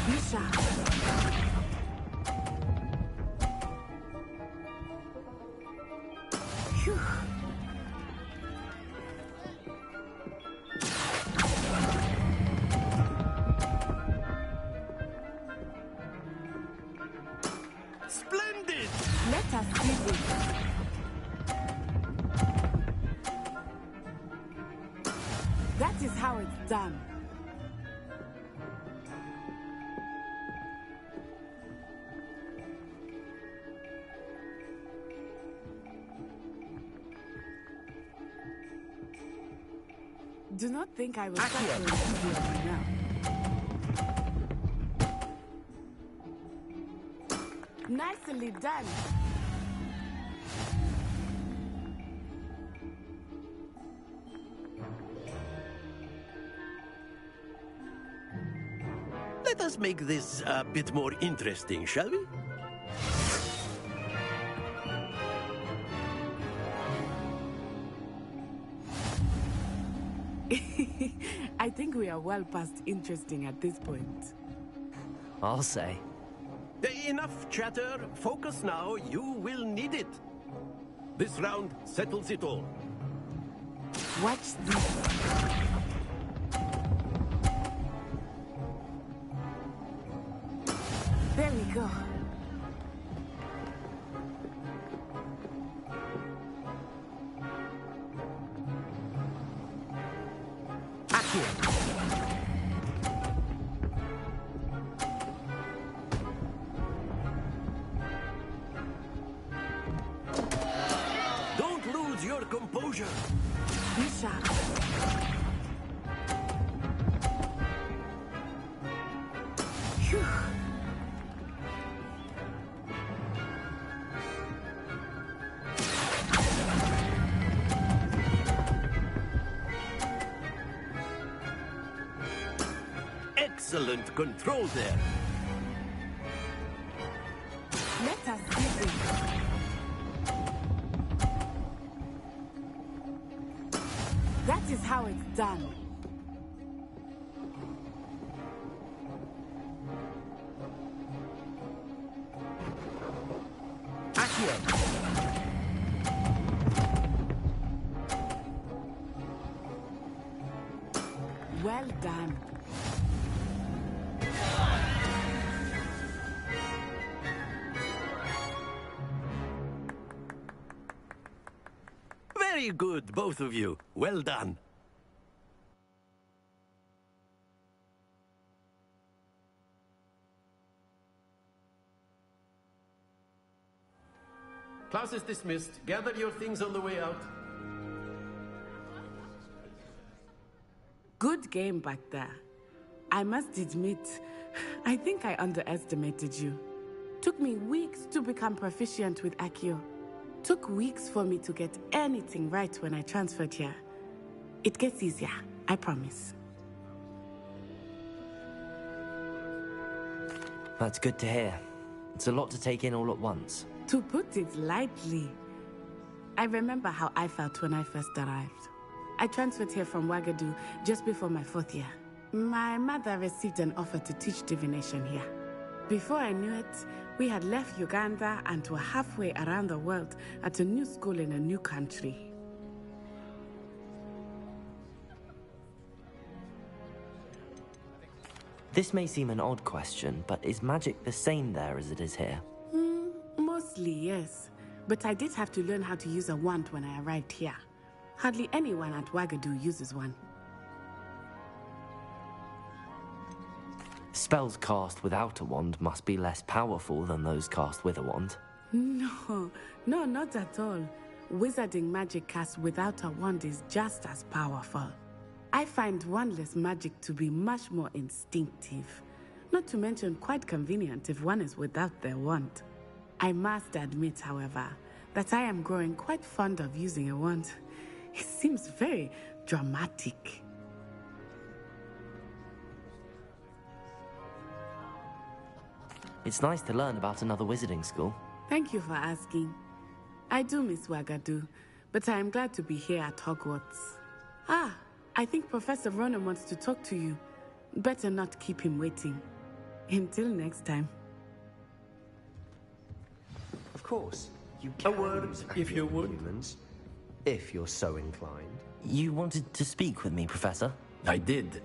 Misha. Phew. Splendid! Let us see this. That is how it's done. Do not think I will start going easy on you now. Nicely done. Let us make this a bit more interesting, shall we? I think we are well past interesting at this point. I'll say. Enough chatter. Focus now. You will need it. This round settles it all. Watch this. There we go. Don't lose your composure. Be sharp. Phew. Excellent control there. Let us see this. That is how it's done. Well done. Very good, both of you. Well done. Class is dismissed. Gather your things on the way out. Good game back there. I must admit, I think I underestimated you. Took me weeks to become proficient with Accio. Took weeks for me to get anything right when I transferred here. It gets easier, I promise. That's good to hear. It's a lot to take in all at once. To put it lightly, I remember how I felt when I first arrived. I transferred here from Wagadu just before my 4th year. My mother received an offer to teach divination here. Before I knew it, we had left Uganda and were halfway around the world at a new school in a new country. This may seem an odd question, but is magic the same there as it is here? Mostly, yes. But I did have to learn how to use a wand when I arrived here. Hardly anyone at Wagadu uses one. Spells cast without a wand must be less powerful than those cast with a wand. No, not at all. Wizarding magic cast without a wand is just as powerful. I find wandless magic to be much more instinctive. Not to mention quite convenient if one is without their wand. I must admit, however, that I am growing quite fond of using a wand. It seems very dramatic. It's nice to learn about another wizarding school. Thank you for asking. I do miss Wagadu, but I am glad to be here at Hogwarts. Ah, I think Professor Ronan wants to talk to you. Better not keep him waiting. Until next time. Of course, you can. A word, if you would. Humans, if you're so inclined. You wanted to speak with me, Professor? I did.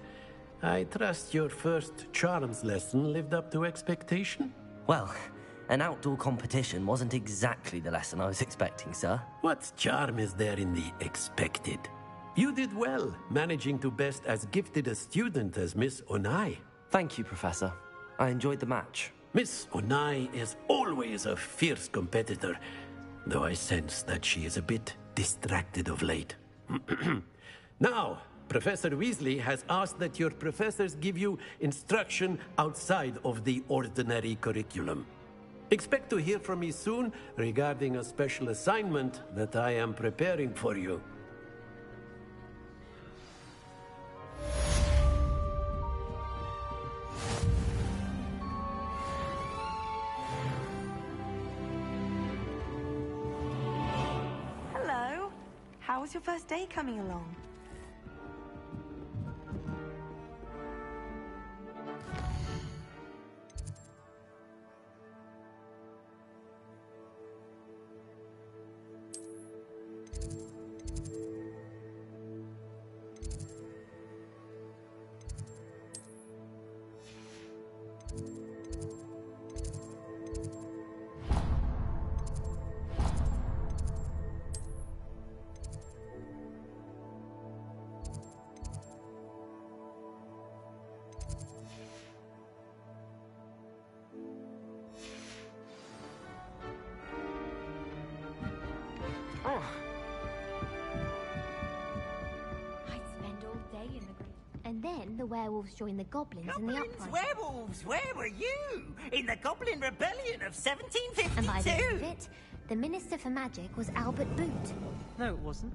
I trust your first charms lesson lived up to expectation? Well, an outdoor competition wasn't exactly the lesson I was expecting, sir. What charm is there in the expected? You did well, managing to best as gifted a student as Miss Onai. Thank you, Professor. I enjoyed the match. Miss Onai is always a fierce competitor, though I sense that she is a bit distracted of late. Now, Professor Weasley has asked that your professors give you instruction outside of the ordinary curriculum. Expect to hear from me soon regarding a special assignment that I am preparing for you. Hello. How was your first day coming along? I'd spend all day in the grave. And then the werewolves joined the goblins in the uprising. Werewolves, where were you? In the Goblin Rebellion of 1752? And by the end of it, the Minister for Magic was Albert Boot. No, it wasn't.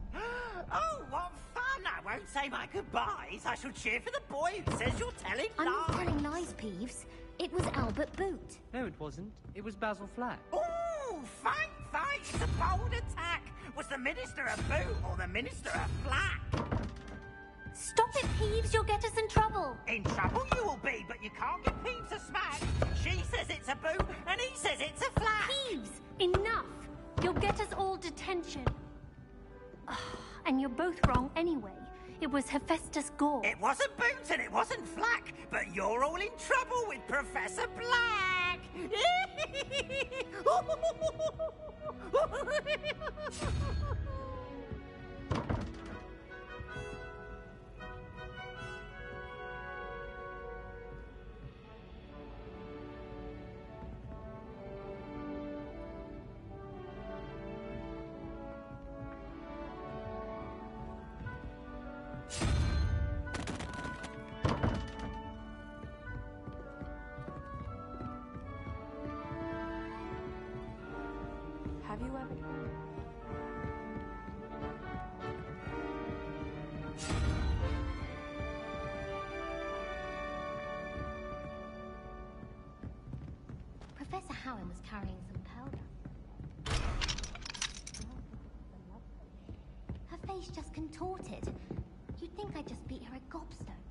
Oh, what fun! I won't say my goodbyes. I shall cheer for the boy who says you're telling I'm lies. not telling lies, Peeves. It was Albert Boot. No, it wasn't. It was Basil Flack. Oh, fight! It's a bold attack. Was the Minister a boot or the Minister a flack? Stop it, Peeves. You'll get us in trouble. In trouble you will be, but you can't give Peeves a smack. She says it's a boot, and he says it's a flack. Peeves, enough. You'll get us all detention. And you're both wrong anyway. It was Hephaestus Gore. It wasn't boot and it wasn't flack, but you're all in trouble with Professor Black. Have you ever... Professor Howard was carrying some powder. Her face just contorted. You'd think I just beat her at gobstone.